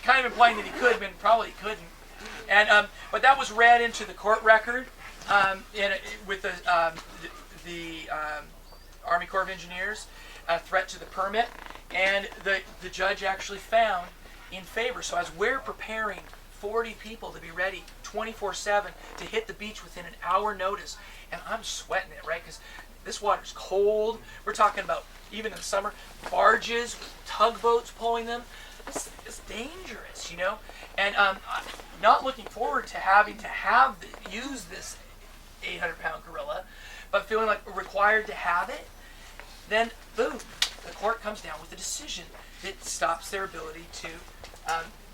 kind of implying that he could, but probably couldn't. And but that was read into the court record with the Army Corps of Engineers, a threat to the permit, and the judge actually found in favor. So as we're preparing 40 people to be ready 24/7 to hit the beach within an hour notice, and I'm sweating it, right? Because this water's cold. We're talking about, even in the summer, barges, tugboats pulling them. It's dangerous, And not looking forward to having to use this 800-pound gorilla, but feeling like we're required to have it. Then, boom, the court comes down with a decision that stops their ability to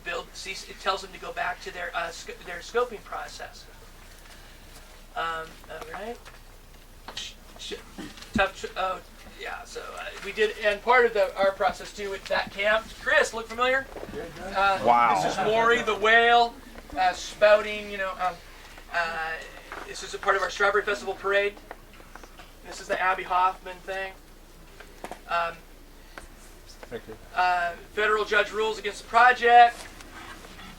build. It tells them to go back to their scoping process. All right. So we did, and part of our process too at that camp. Chris, look familiar? Wow. This is Maury the whale spouting. This is a part of our Strawberry Festival parade. This is the Abby Hoffman thing. Federal judge rules against the project.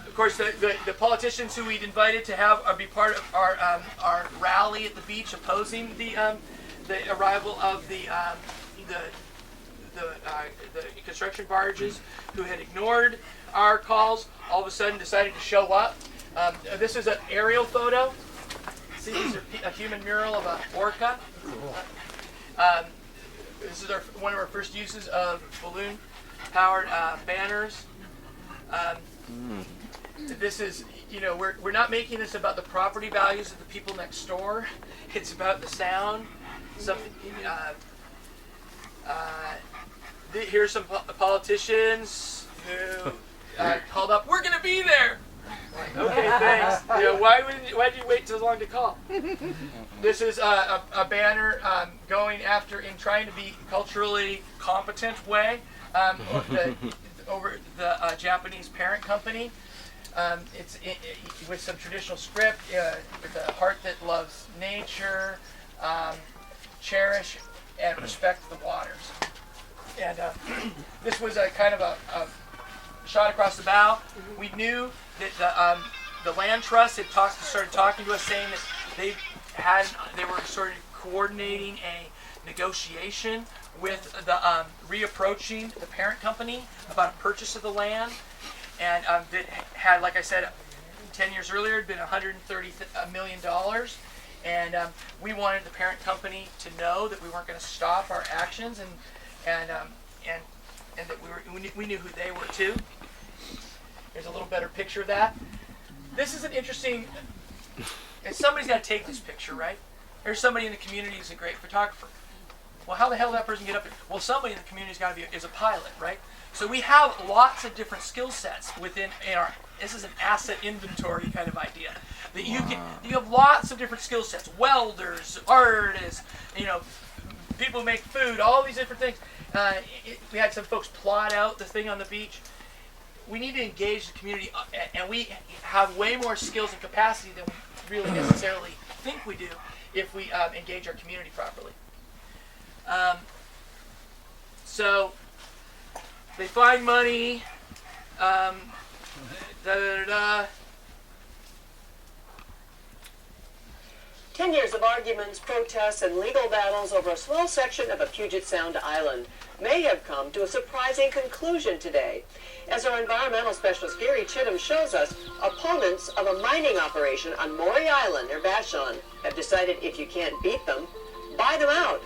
Of course, the politicians who we'd invited to be part of our rally at the beach opposing the arrival of the construction barges, who had ignored our calls, all of a sudden decided to show up. This is an aerial photo. See, these are a human mural of an orca. This is one of our first uses of balloon-powered banners. This is, we're not making this about the property values of the people next door. It's about the sound. Here's some politicians who called up. We're gonna be there. Like, okay, thanks. Why did you wait so long to call? This is a banner going after in trying to be culturally competent way over the Japanese parent company. It's with some traditional script, with a heart that loves nature, cherish and respect the waters. And this was a kind of a shot across the bow. We knew that the land trust had started talking to us, saying that they were sort of coordinating a negotiation with the reapproaching the parent company about a purchase of the land, and that had, like I said, 10 years earlier, had been $130 million. And we wanted the parent company to know that we weren't going to stop our actions, and that we knew who they were too. Here's a little better picture of that. This is an interesting. And somebody's got to take this picture, right? There's somebody in the community who's a great photographer. Well, how the hell did that person get up there? Well, somebody in the community's got to be is a pilot, right? So we have lots of different skill sets within our. This is an asset inventory kind of idea. That you have lots of different skill sets. Welders, artists, people who make food, all these different things. We had some folks plot out the thing on the beach. We need to engage the community, and we have way more skills and capacity than we really necessarily think we do if we engage our community properly. So they find money. 10 years of arguments, protests, and legal battles over a small section of a Puget Sound island may have come to a surprising conclusion today. As our environmental specialist Gary Chittum shows us, opponents of a mining operation on Moyer Island near Vashon have decided if you can't beat them, buy them out.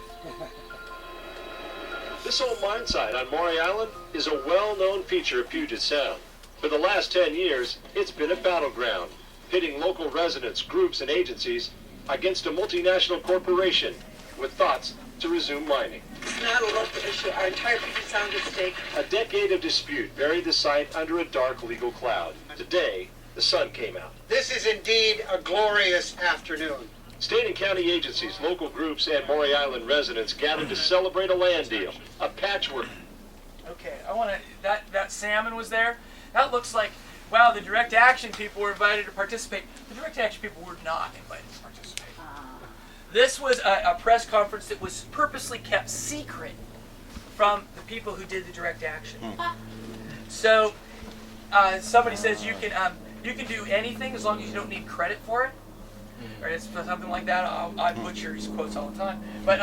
This old mine site on Moyer Island is a well-known feature of Puget Sound. For the last 10 years, it's been a battleground, pitting local residents, groups, and agencies against a multinational corporation with thoughts to resume mining. It's not a local issue. Our entire Puget Sound is at stake. A decade of dispute buried the site under a dark legal cloud. Today, the sun came out. This is indeed a glorious afternoon. State and county agencies, local groups, and Moyer Island residents gathered to celebrate a land deal, a patchwork. Okay, that salmon was there. That looks like, wow, the direct action people were invited to participate. The direct action people were not invited to participate. This was a press conference that was purposely kept secret from the people who did the direct action. So somebody says you can do anything as long as you don't need credit for it. Or it's something like that. I butcher his quotes all the time. But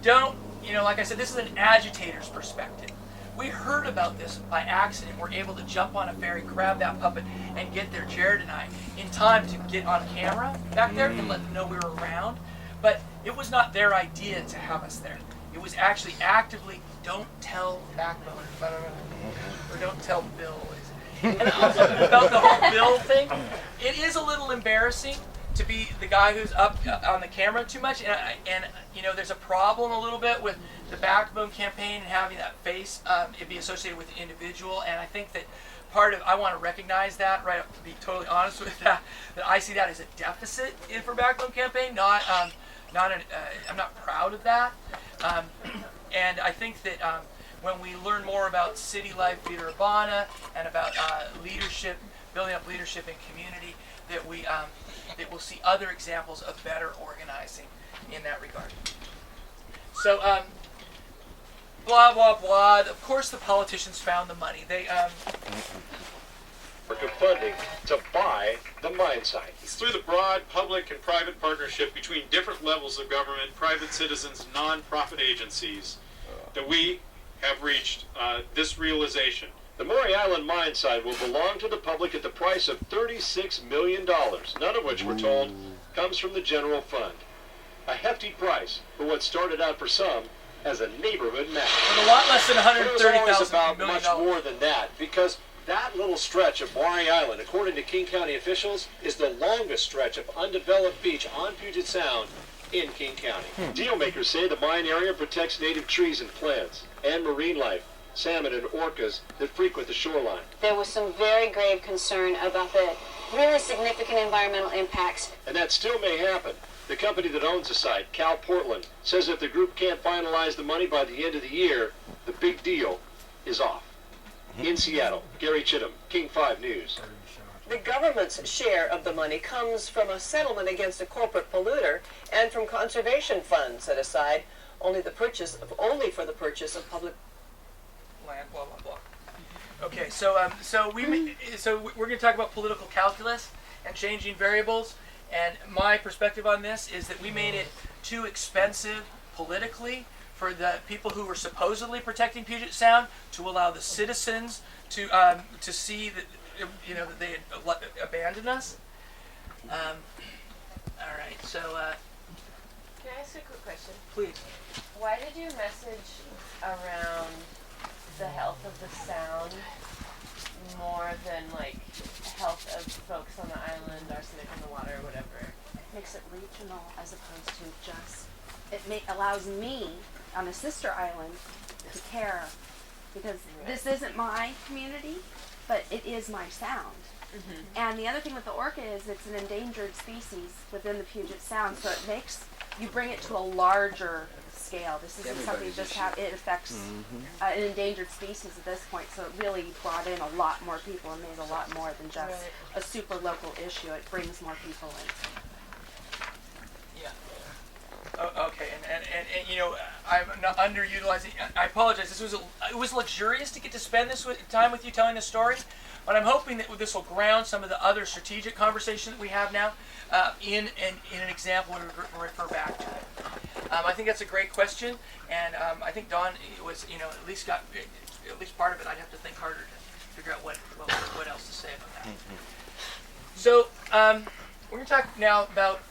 don't, like I said, this is an agitator's perspective. We heard about this by accident. We're able to jump on a ferry, grab that puppet, and get there, Jared and I, in time to get on camera back there and let them know we were around. But it was not their idea to have us there. It was actually actively, don't tell Backbone, or don't tell Bill. And also about the whole Bill thing, it is a little embarrassing to be the guy who's up on the camera too much, and there's a problem a little bit with the Backbone campaign and having that face it be associated with the individual, and I think that I want to recognize that, right up, to be totally honest with that I see that as a deficit for Backbone campaign, I'm not proud of that, and I think that when we learn more about city life, Vida Urbana, and about leadership, building up leadership and community, that we'll see other examples of better organizing in that regard. So, blah, blah, blah. Of course the politicians found the money. They, of funding to buy the mine site. It's through the broad public and private partnership between different levels of government, private citizens, non-profit agencies, that we have reached this realization. The Moyer Island mine site will belong to the public at the price of $36 million, none of which, we're told, comes from the general fund. a hefty price for what started out for some as a neighborhood match. With a lot less than But it was always about $130,000 much million. more than that, because that little stretch of Moyer Island, according to King County officials, is the longest stretch of undeveloped beach on Puget Sound in King County. Dealmakers say the mine area protects native trees and plants and marine life, salmon and orcas that frequent the shoreline. There was some very grave concern about the really significant environmental impacts. And that still may happen. The company that owns the site, Cal Portland, says if the group can't finalize the money by the end of the year, the big deal is off. In Seattle, Gary Chittum, King 5 News. The government's share of the money comes from a settlement against a corporate polluter and from conservation funds set aside only for the purchase of public Land, blah blah blah. Okay, so we're going to talk about political calculus and changing variables. And my perspective on this is that we made it too expensive politically for the people who were supposedly protecting Puget Sound to allow the citizens to see that that they had abandoned us. All right, so Can I ask a quick question? please. Why did your message around the health of the sound more than like health of folks on the island, arsenic in the water, or whatever? Makes it regional as opposed to just, allows me on a sister island to care, because this isn't my community, but it is my sound. And the other thing with the orca is it's an endangered species within the Puget Sound, so it makes, you bring it to a larger scale. This isn't something just it affects an endangered species at this point, so it really brought in a lot more people and made a lot more than just a super local issue. It brings more people in. Oh, okay, and I'm not underutilizing. I apologize. It was luxurious to get to spend this time with you telling the story, but I'm hoping that this will ground some of the other strategic conversation that we have now in an example and refer back to it. I think that's a great question, and I think Dawn was at least part of it. I'd have to think harder to figure out what else to say about that. So we're going to talk now about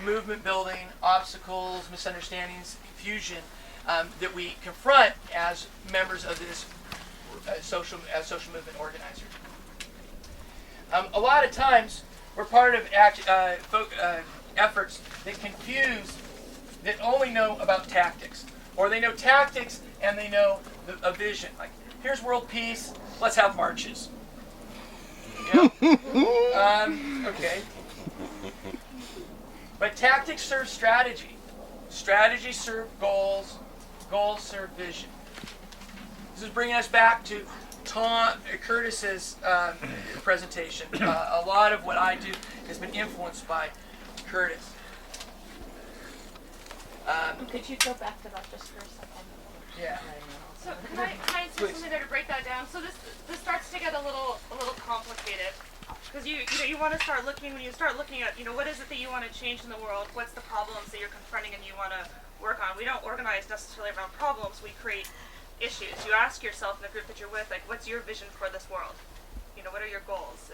movement building, obstacles, misunderstandings, confusion that we confront as members of this social movement organizers. A lot of times, we're part of efforts that confuse, that only know about tactics, or they know tactics and they know a vision. Like, here's world peace, let's have marches. Okay. But tactics serve strategy. Strategy serve goals. Goals serve vision. This is bringing us back to Curtis's presentation. A lot of what I do has been influenced by Curtis. Could you go back to that just for a second? Yeah. So can I say something there to break that down? So this starts to get a little complicated, because you want to start looking, when you start looking at what is it that you want to change in the world, what's the problems that you're confronting and you want to work on. We don't organize necessarily around problems, we create issues. You ask yourself in the group that you're with, like, what's your vision for this world? What are your goals?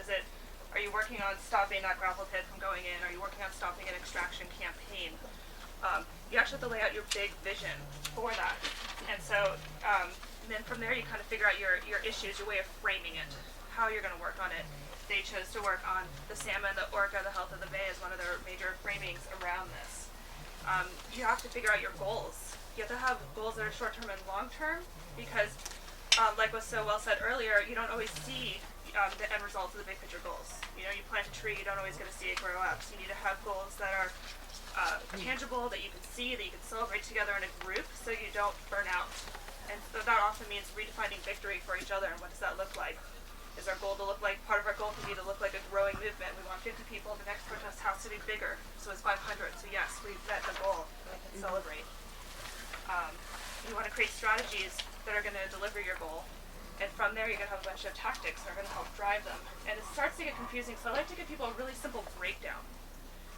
Are you working on stopping that grapple pit from going in? Are you working on stopping an extraction campaign? You actually have to lay out your big vision for that. And so then from there you kind of figure out your issues, your way of framing it, how you're going to work on it. They chose to work on the salmon, the orca, the health of the bay as one of their major framings around this. You have to figure out your goals. You have to have goals that are short-term and long-term, because like was so well said earlier, you don't always see the end results of the big picture goals. You plant a tree, you don't always get to see it grow up. So you need to have goals that are tangible, that you can see, that you can celebrate together in a group, so you don't burn out. And so that often means redefining victory for each other. And what does that look like? Is our goal to look like, part of our goal can be to look like a growing movement. We want 50 people. The next protest has to be bigger. So it's 500. So yes, we've met the goal. We can celebrate. You want to create strategies that are going to deliver your goal. And from there, you're going to have a bunch of tactics that are going to help drive them. And it starts to get confusing. So I like to give people a really simple breakdown.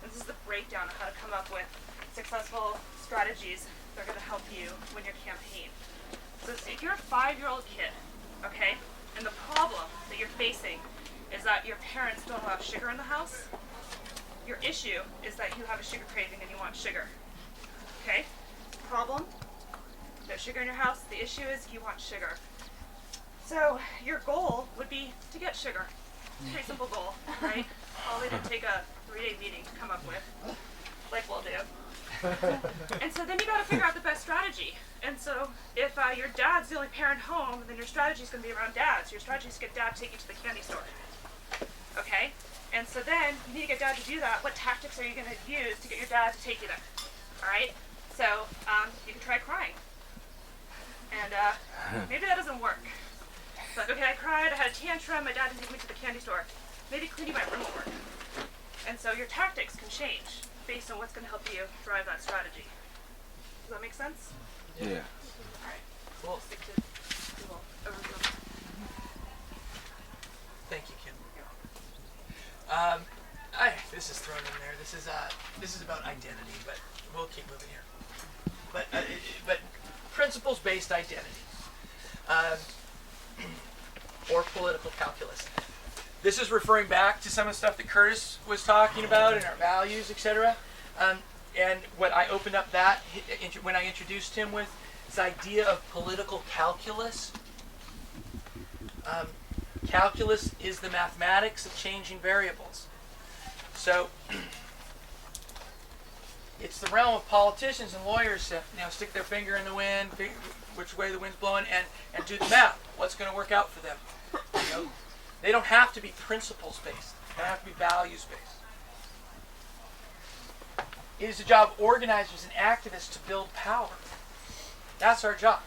And this is the breakdown of how to come up with successful strategies that are going to help you win your campaign. So if you're a 5-year-old kid, okay, and the problem that you're facing is that your parents don't allow sugar in the house, your issue is that you have a sugar craving and you want sugar. Okay? Problem? No sugar in your house. The issue is you want sugar. So your goal would be to get sugar. It's a pretty simple goal, right? Probably didn't take a 3-day meeting to come up with, like we'll do. And so then you got to figure out the best strategy. And so if your dad's the only parent home, then your strategy is going to be around dad. So your strategy is to get dad to take you to the candy store. Okay? And so then you need to get dad to do that. What tactics are you going to use to get your dad to take you there? All right? So you can try crying. And maybe that doesn't work. It's like, okay, I cried, I had a tantrum, my dad didn't take me to the candy store. Maybe cleaning my room will work. And so your tactics can change based on what's going to help you drive that strategy. Does that make sense? Yeah. All right. Cool. Stick to Google overview. Thank you, Kim. This is thrown in there. This is about identity, but we'll keep moving here. But principles-based identity, or political calculus. This is referring back to some of the stuff that Curtis was talking about and our values, etc. And what I opened up that when I introduced him with this idea of political calculus. Calculus is the mathematics of changing variables. So it's the realm of politicians and lawyers to stick their finger in the wind, which way the wind's blowing, and do the math. What's going to work out for them? They don't have to be principles based. They have to be values based. It is the job of organizers and activists to build power. That's our job.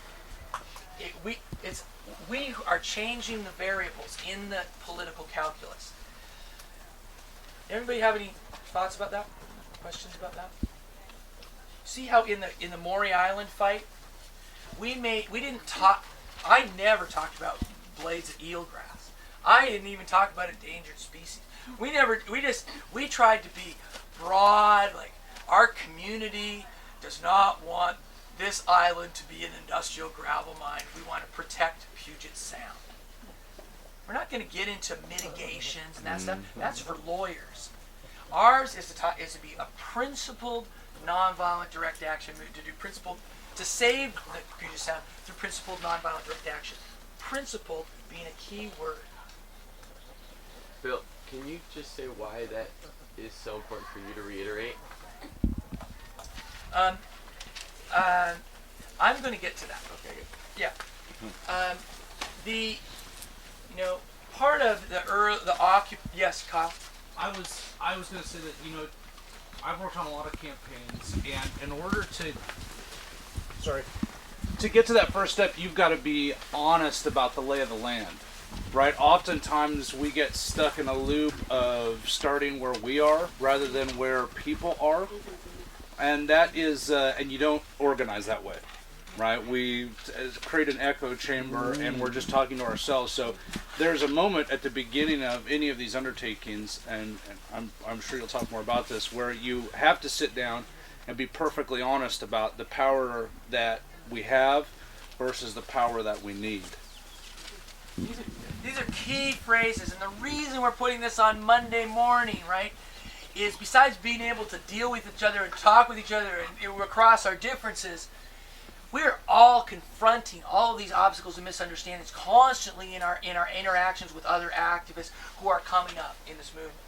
We are changing the variables in the political calculus. Everybody have any thoughts about that? Questions about that? See how in the Moyer Island fight, I never talked about blades of eelgrass. I didn't even talk about endangered species. We tried to be broad, like our community does not want this island to be an industrial gravel mine. We want to protect Puget Sound. We're not going to get into mitigations and that stuff. That's for lawyers. Ours is to be a principled, nonviolent direct action move, to save the Puget Sound through principled, nonviolent direct action. Principled being a key word. Bill, can you just say why that is so important for you to reiterate? I'm going to get to that. Okay, good. Yeah. Part of yes, Kyle. I was going to say that I've worked on a lot of campaigns, and in order to get to that first step, you've got to be honest about the lay of the land, right? Oftentimes we get stuck in a loop of starting where we are rather than where people are, and that is, and you don't organize that way, right? We create an echo chamber, and we're just talking to ourselves. So there's a moment at the beginning of any of these undertakings, and I'm sure you'll talk more about this, where you have to sit down and be perfectly honest about the power that we have versus the power that we need. These are key phrases, and the reason we're putting this on Monday morning, right, is besides being able to deal with each other and talk with each other and across our differences, we're all confronting all of these obstacles and misunderstandings constantly in our interactions with other activists who are coming up in this movement.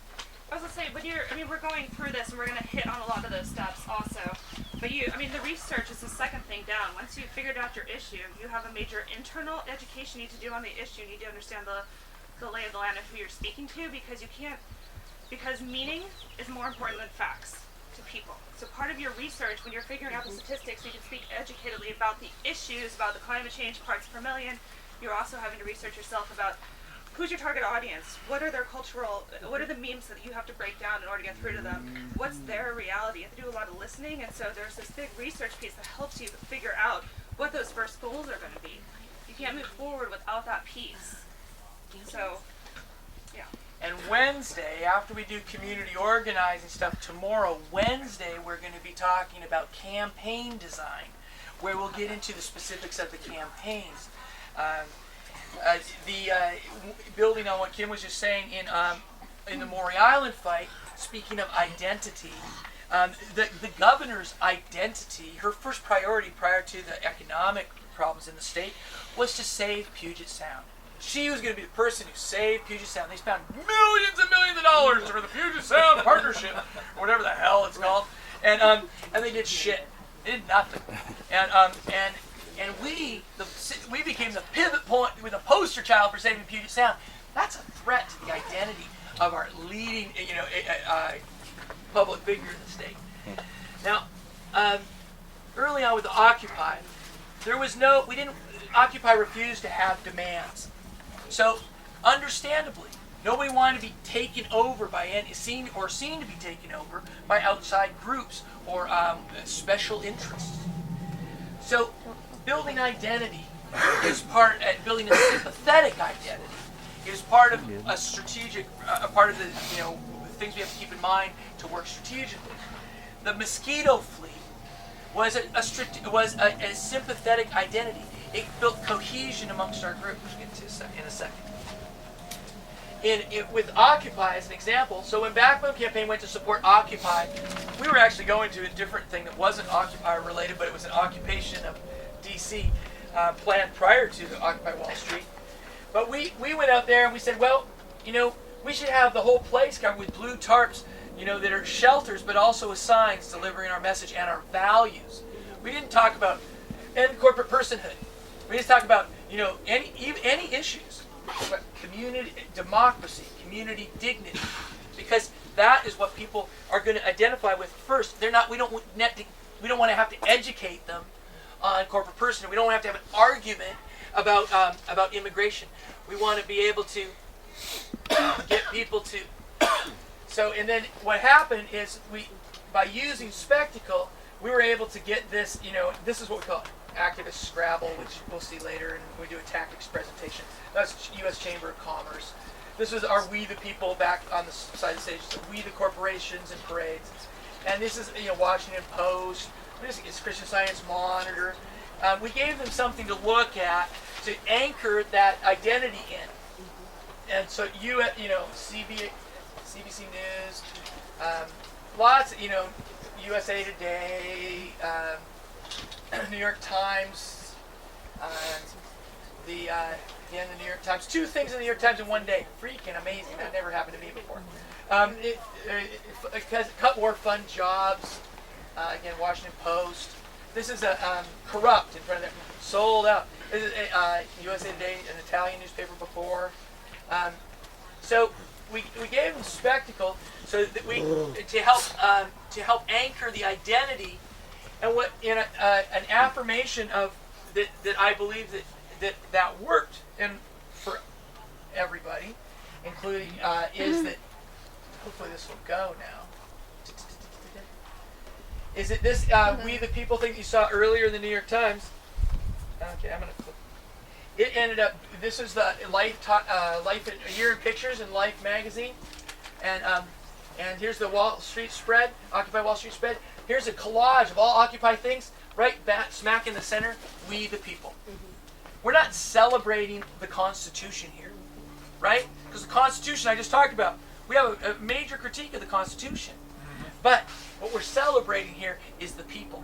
I was going to say, we're going through this and we're going to hit on a lot of those steps also. But the research is the second thing down. Once you've figured out your issue, you have a major internal education you need to do on the issue. You need to understand the lay of the land of who you're speaking to, because meaning is more important than facts to people. So part of your research, when you're figuring out the statistics, you can speak educatedly about the issues, about the climate change parts per million. You're also having to research yourself about who's your target audience, what are the memes that you have to break down in order to get through to them, what's their reality. You have to do a lot of listening, and so there's this big research piece that helps you figure out what those first goals are going to be. You can't move forward without that piece. So, yeah. And Wednesday, after we do community organizing stuff, tomorrow, Wednesday, we're going to be talking about campaign design, where we'll get into the specifics of the campaigns. Building on what Kim was just saying in the Moyer Island fight, speaking of identity, The governor's identity, her first priority prior to the economic problems in the state, was to save Puget Sound. She was going to be the person who saved Puget Sound. They spent millions and millions of dollars for the Puget Sound Partnership, or whatever the hell it's called, and they did shit. They did nothing. And we became the pivot point, with a poster child for saving Puget Sound. That's a threat to the identity of our leading, public figure in the state. Now, early on with the Occupy, Occupy refused to have demands. So, understandably, nobody wanted to be taken over by seen to be taken over by outside groups or special interests. So, building identity is building a sympathetic identity is part of a strategic, part of the things we have to keep in mind to work strategically. The mosquito fleet was a sympathetic identity. It built cohesion amongst our group, which we'll get to in a second. With Occupy as an example, so when Backbone Campaign went to support Occupy, we were actually going to a different thing that wasn't Occupy related, but it was an occupation of D.C. Planned prior to the Occupy Wall Street. But we went out there and we said, well, we should have the whole place covered with blue tarps, that are shelters, but also with signs delivering our message and our values. We didn't talk about end corporate personhood. We just talked about, any issues. About community democracy, community dignity, because that is what people are going to identify with first. We don't want to have to educate them on corporate personhood. We don't have to have an argument about immigration. We want to be able to get people to. So, and then what happened is by using spectacle, we were able to get this. This is what we call activist Scrabble, which we'll see later, and we do a tactics presentation. That's U.S. Chamber of Commerce. This was our We the People back on the side of the stage. So We the Corporations and Parades. And this is Washington Post. This is Christian Science Monitor. We gave them something to look at to anchor that identity in. And so CBC News, lots, USA Today, New York Times, the New York Times. 2 things in the New York Times in one day. Freaking amazing. That never happened to me before. Cut War Fund Jobs. Again, Washington Post. This is a Corrupt in front of them. Sold out. This is USA Today, an Italian newspaper before. So we gave them spectacle so that to help anchor the identity, and what an affirmation of that I believe that worked for everybody, including is that hopefully this will go now. Is it this We the People thing that you saw earlier in the New York Times? Okay, I'm gonna. It ended up. This is the Life a Year in Pictures in Life magazine, and here's the Wall Street spread, Occupy Wall Street spread. Here's a collage of all Occupy things. Right back, smack in the center. We the People. We're not celebrating the Constitution here, right? Because the Constitution I just talked about. We have a major critique of the Constitution, but what we're celebrating here is the people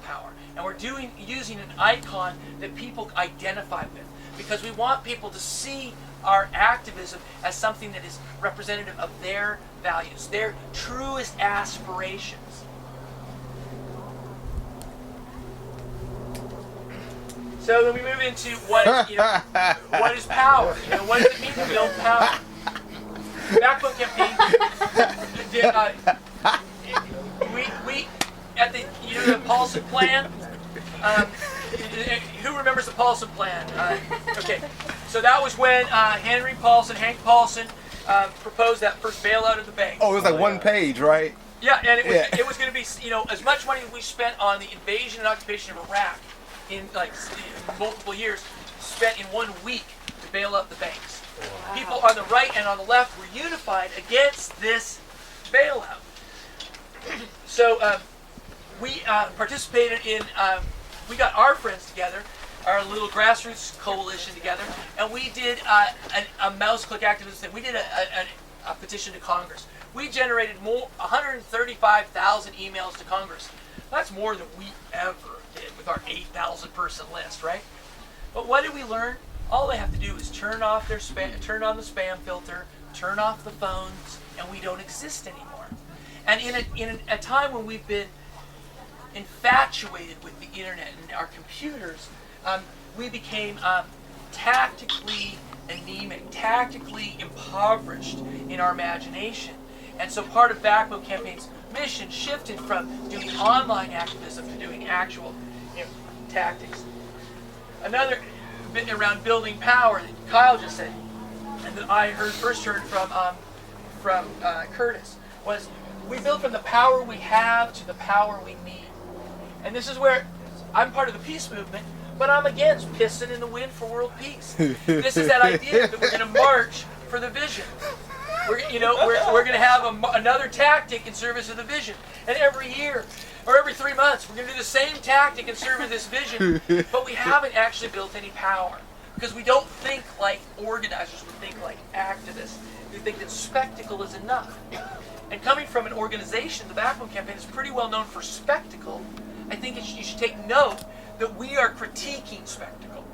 power, and we're using an icon that people identify with, because we want people to see our activism as something that is representative of their values, their truest aspirations. So then we move into what is power? What does it mean to build power? Backbone Campaign did. We at the Paulson Plan. Who remembers the Paulson Plan? Okay, so that was when Hank Paulson, proposed that first bailout of the bank. Oh, it was like one page, right? Yeah, and it was going to be as much money as we spent on the invasion and occupation of Iraq in multiple years, spent in 1 week to bail out the banks. Wow. People on the right and on the left were unified against this bailout. So we participated in, we got our friends together, our little grassroots coalition together, and we did a mouse click activism thing. We did a petition to Congress. We generated 135,000 emails to Congress. That's more than we ever did with our 8,000 person list, right? But what did we learn? All they have to do is turn off their turn on the spam filter, turn off the phones, and we don't exist anymore. And in a time when we've been infatuated with the internet and our computers, we became tactically anemic, tactically impoverished in our imagination. And so part of Backbone Campaign's mission shifted from doing online activism to doing actual tactics. Another bit around building power that Kyle just said, and that I first heard from Curtis, was we build from the power we have to the power we need. And this is where I'm part of the peace movement, but I'm against pissing in the wind for world peace. This is that idea that we're going to march for the vision. We're going to have another tactic in service of the vision. And every year, or every 3 months, we're going to do the same tactic in service of this vision, but we haven't actually built any power. Because we don't think like organizers, we think like activists. We think that spectacle is enough. And coming from an organization, the Backbone Campaign is pretty well known for spectacle. I think you should take note that we are critiquing spectacle.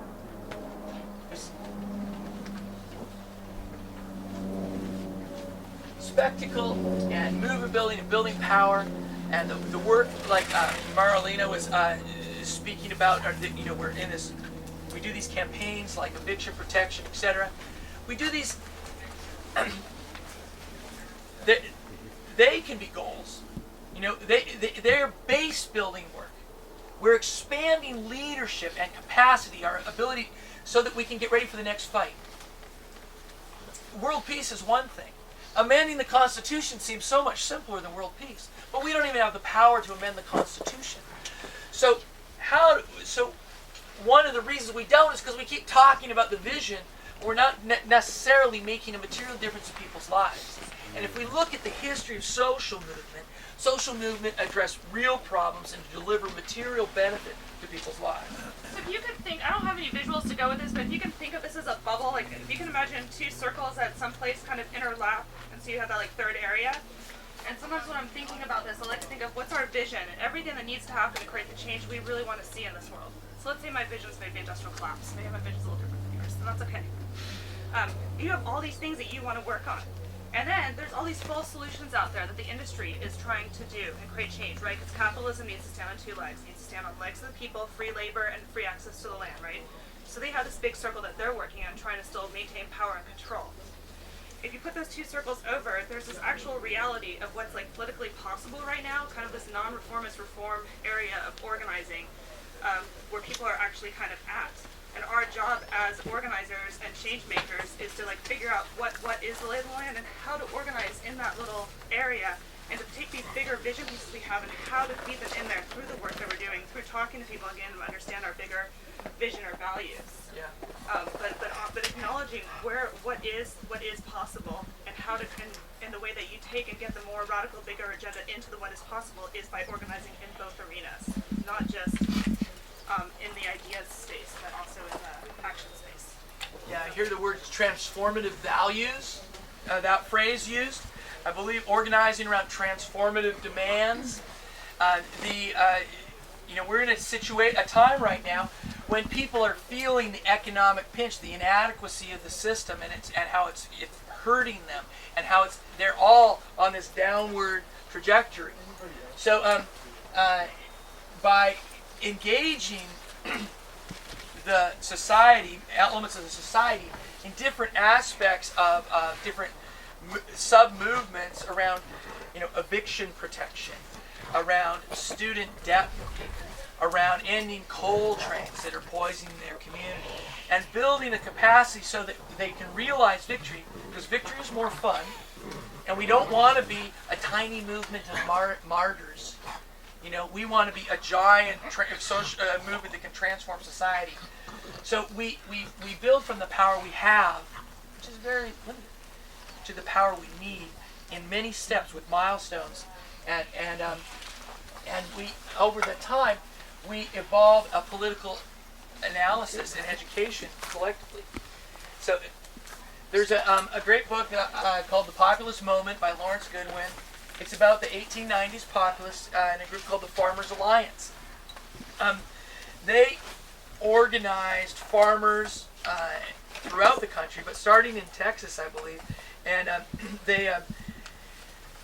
Spectacle and movement building and building power, and the work like Marlena was speaking about, we're in this, we do these campaigns like eviction protection, etc. We do these, they can be goals. They're base building work. We're expanding leadership and capacity, our ability, so that we can get ready for the next fight. World peace is one thing. Amending the Constitution seems so much simpler than world peace, but we don't even have the power to amend the Constitution. So one of the reasons we don't is because we keep talking about the vision. We're not necessarily making a material difference in people's lives. And if we look at the history of social movement address real problems and deliver material benefit to people's lives. So if you could think, I don't have any visuals to go with this, but if you can think of this as a bubble, like if you can imagine two circles at some place kind of interlap, and so you have that like third area. And sometimes when I'm thinking about this, I like to think of what's our vision and everything that needs to happen to create the change we really want to see in this world. So let's say my vision is maybe industrial collapse. Maybe my vision is a little different than yours, and that's okay. You have all these things that you want to work on. And then there's all these false solutions out there that the industry is trying to do and create change, right? Because capitalism needs to stand on two legs. It needs to stand on legs of the people, free labor, and free access to the land, right? So they have this big circle that they're working on, trying to still maintain power and control. If you put those two circles over, there's this actual reality of what's like politically possible right now, kind of this non-reformist reform area of organizing, where people are actually kind of at. And our job as organizers and change makers is to like figure out what is the lay of the land and how to organize in that little area, and to take these bigger vision pieces we have and how to feed them in there through the work that we're doing, through talking to people again to understand our bigger vision or values. Yeah. But acknowledging what is possible and how to in the way that you take and get the more radical, bigger agenda into the what is possible is by organizing in both arenas, not just in the ideas space, but also in the action space. Yeah, I hear the word transformative values, that phrase used. I believe organizing around transformative demands. We're in a time right now when people are feeling the economic pinch, the inadequacy of the system, and how it's hurting them, and how they're all on this downward trajectory. So by engaging the society, elements of the society, in different aspects of different sub-movements around, eviction protection, around student debt relief, around ending coal trains that are poisoning their community, and building a capacity so that they can realize victory, because victory is more fun, and we don't want to be a tiny movement of martyrs. We want to be a giant social movement that can transform society. So we build from the power we have, which is very limited, to the power we need in many steps with milestones, and we over the time we evolve a political analysis and education collectively. So There's a great book called The Populist Moment by Lawrence Goodwin. It's about the 1890s populists in a group called the Farmers Alliance. They organized farmers throughout the country, but starting in Texas, I believe. And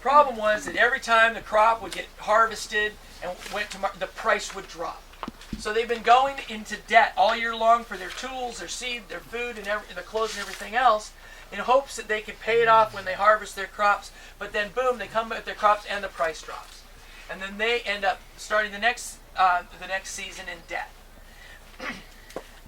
problem was that every time the crop would get harvested and went to the price would drop. So they've been going into debt all year long for their tools, their seed, their food, and their clothes and everything else, in hopes that they could pay it off when they harvest their crops. But then, boom, they come with their crops and the price drops, and then they end up starting the next season in debt.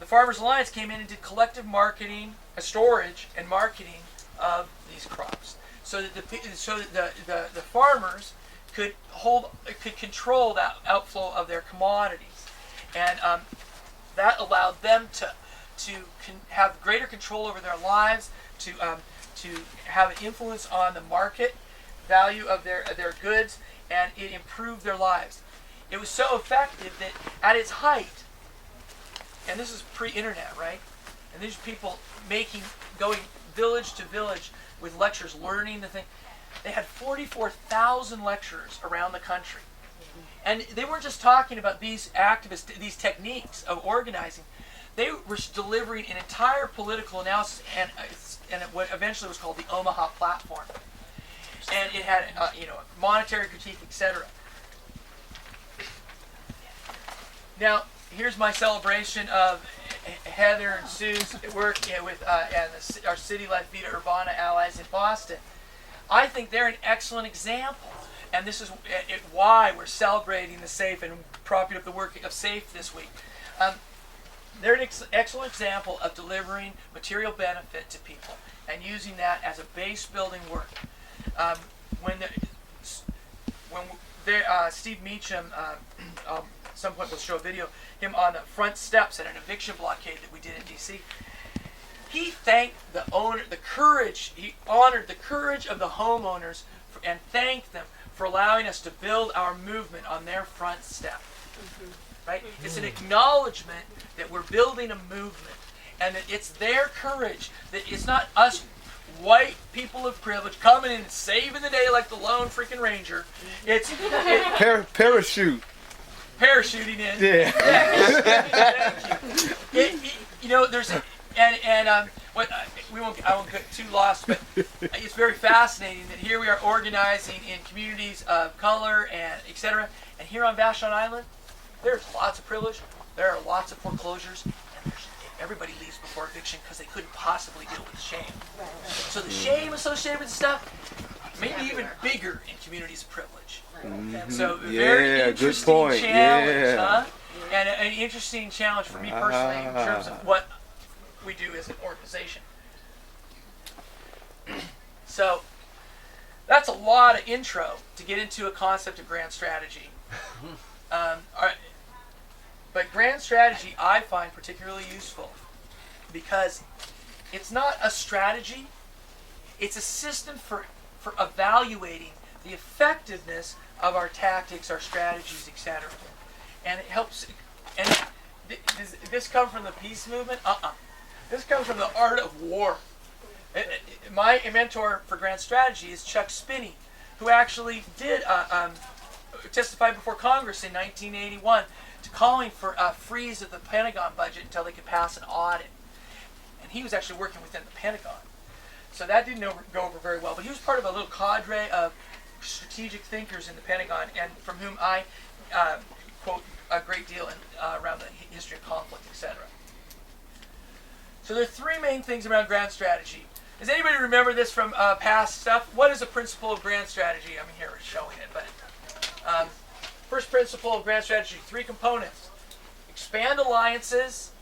The Farmers Alliance came in and did collective marketing, storage, and marketing of these crops, so that the farmers could control that outflow of their commodities. And that allowed them to have greater control over their lives, to have an influence on the market value of their goods, and it improved their lives. It was so effective that at its height, and this is pre-internet, right? And these people going village to village with lectures, learning the thing. They had 44,000 lecturers around the country. And they weren't just talking about these activists, these techniques of organizing. They were delivering an entire political analysis, and what eventually was called the Omaha Platform. And it had, monetary critique, etc. Now, here's my celebration of Heather and Sue's work with our City Life Vita Urbana allies in Boston. I think they're an excellent example. And this is why we're celebrating the SAFE and propping up the work of SAFE this week. They're an excellent example of delivering material benefit to people and using that as a base building work. Steve Meacham, at some point we'll show a video, him on the front steps at an eviction blockade that we did in D.C. He thanked the owner, he honored the courage of the homeowners and thanked them for allowing us to build our movement on their front step. Right? It's an acknowledgement that we're building a movement, and that it's their courage, that it's not us white people of privilege coming in and saving the day like the lone freaking ranger. It's parachute. Parachuting in. Yeah. Thank you. There's I won't get too lost, but it's very fascinating that here we are organizing in communities of color and etc. And here on Vashon Island, there's lots of privilege, there are lots of foreclosures, and everybody leaves before eviction because they couldn't possibly deal with the shame. So the shame associated with the stuff, maybe even bigger in communities of privilege. Mm-hmm. So very interesting good point. challenge, huh? And an interesting challenge for me personally in terms of what we do as an organization. So that's a lot of intro to get into a concept of grand strategy. But grand strategy I find particularly useful because it's not a strategy, it's a system for evaluating the effectiveness of our tactics, our strategies, etc. And it helps. And does this come from the peace movement? This comes from the art of war. My mentor for grand strategy is Chuck Spinney, who actually did testify before Congress in 1981 to calling for a freeze of the Pentagon budget until they could pass an audit. And he was actually working within the Pentagon. So that didn't go over very well. But he was part of a little cadre of strategic thinkers in the Pentagon, and from whom I quote a great deal around the history of conflict, etc. So there are three main things around grand strategy. Does anybody remember this from past stuff? What is a principle of grand strategy? I'm here showing it, but first principle of grand strategy, three components. Expand alliances,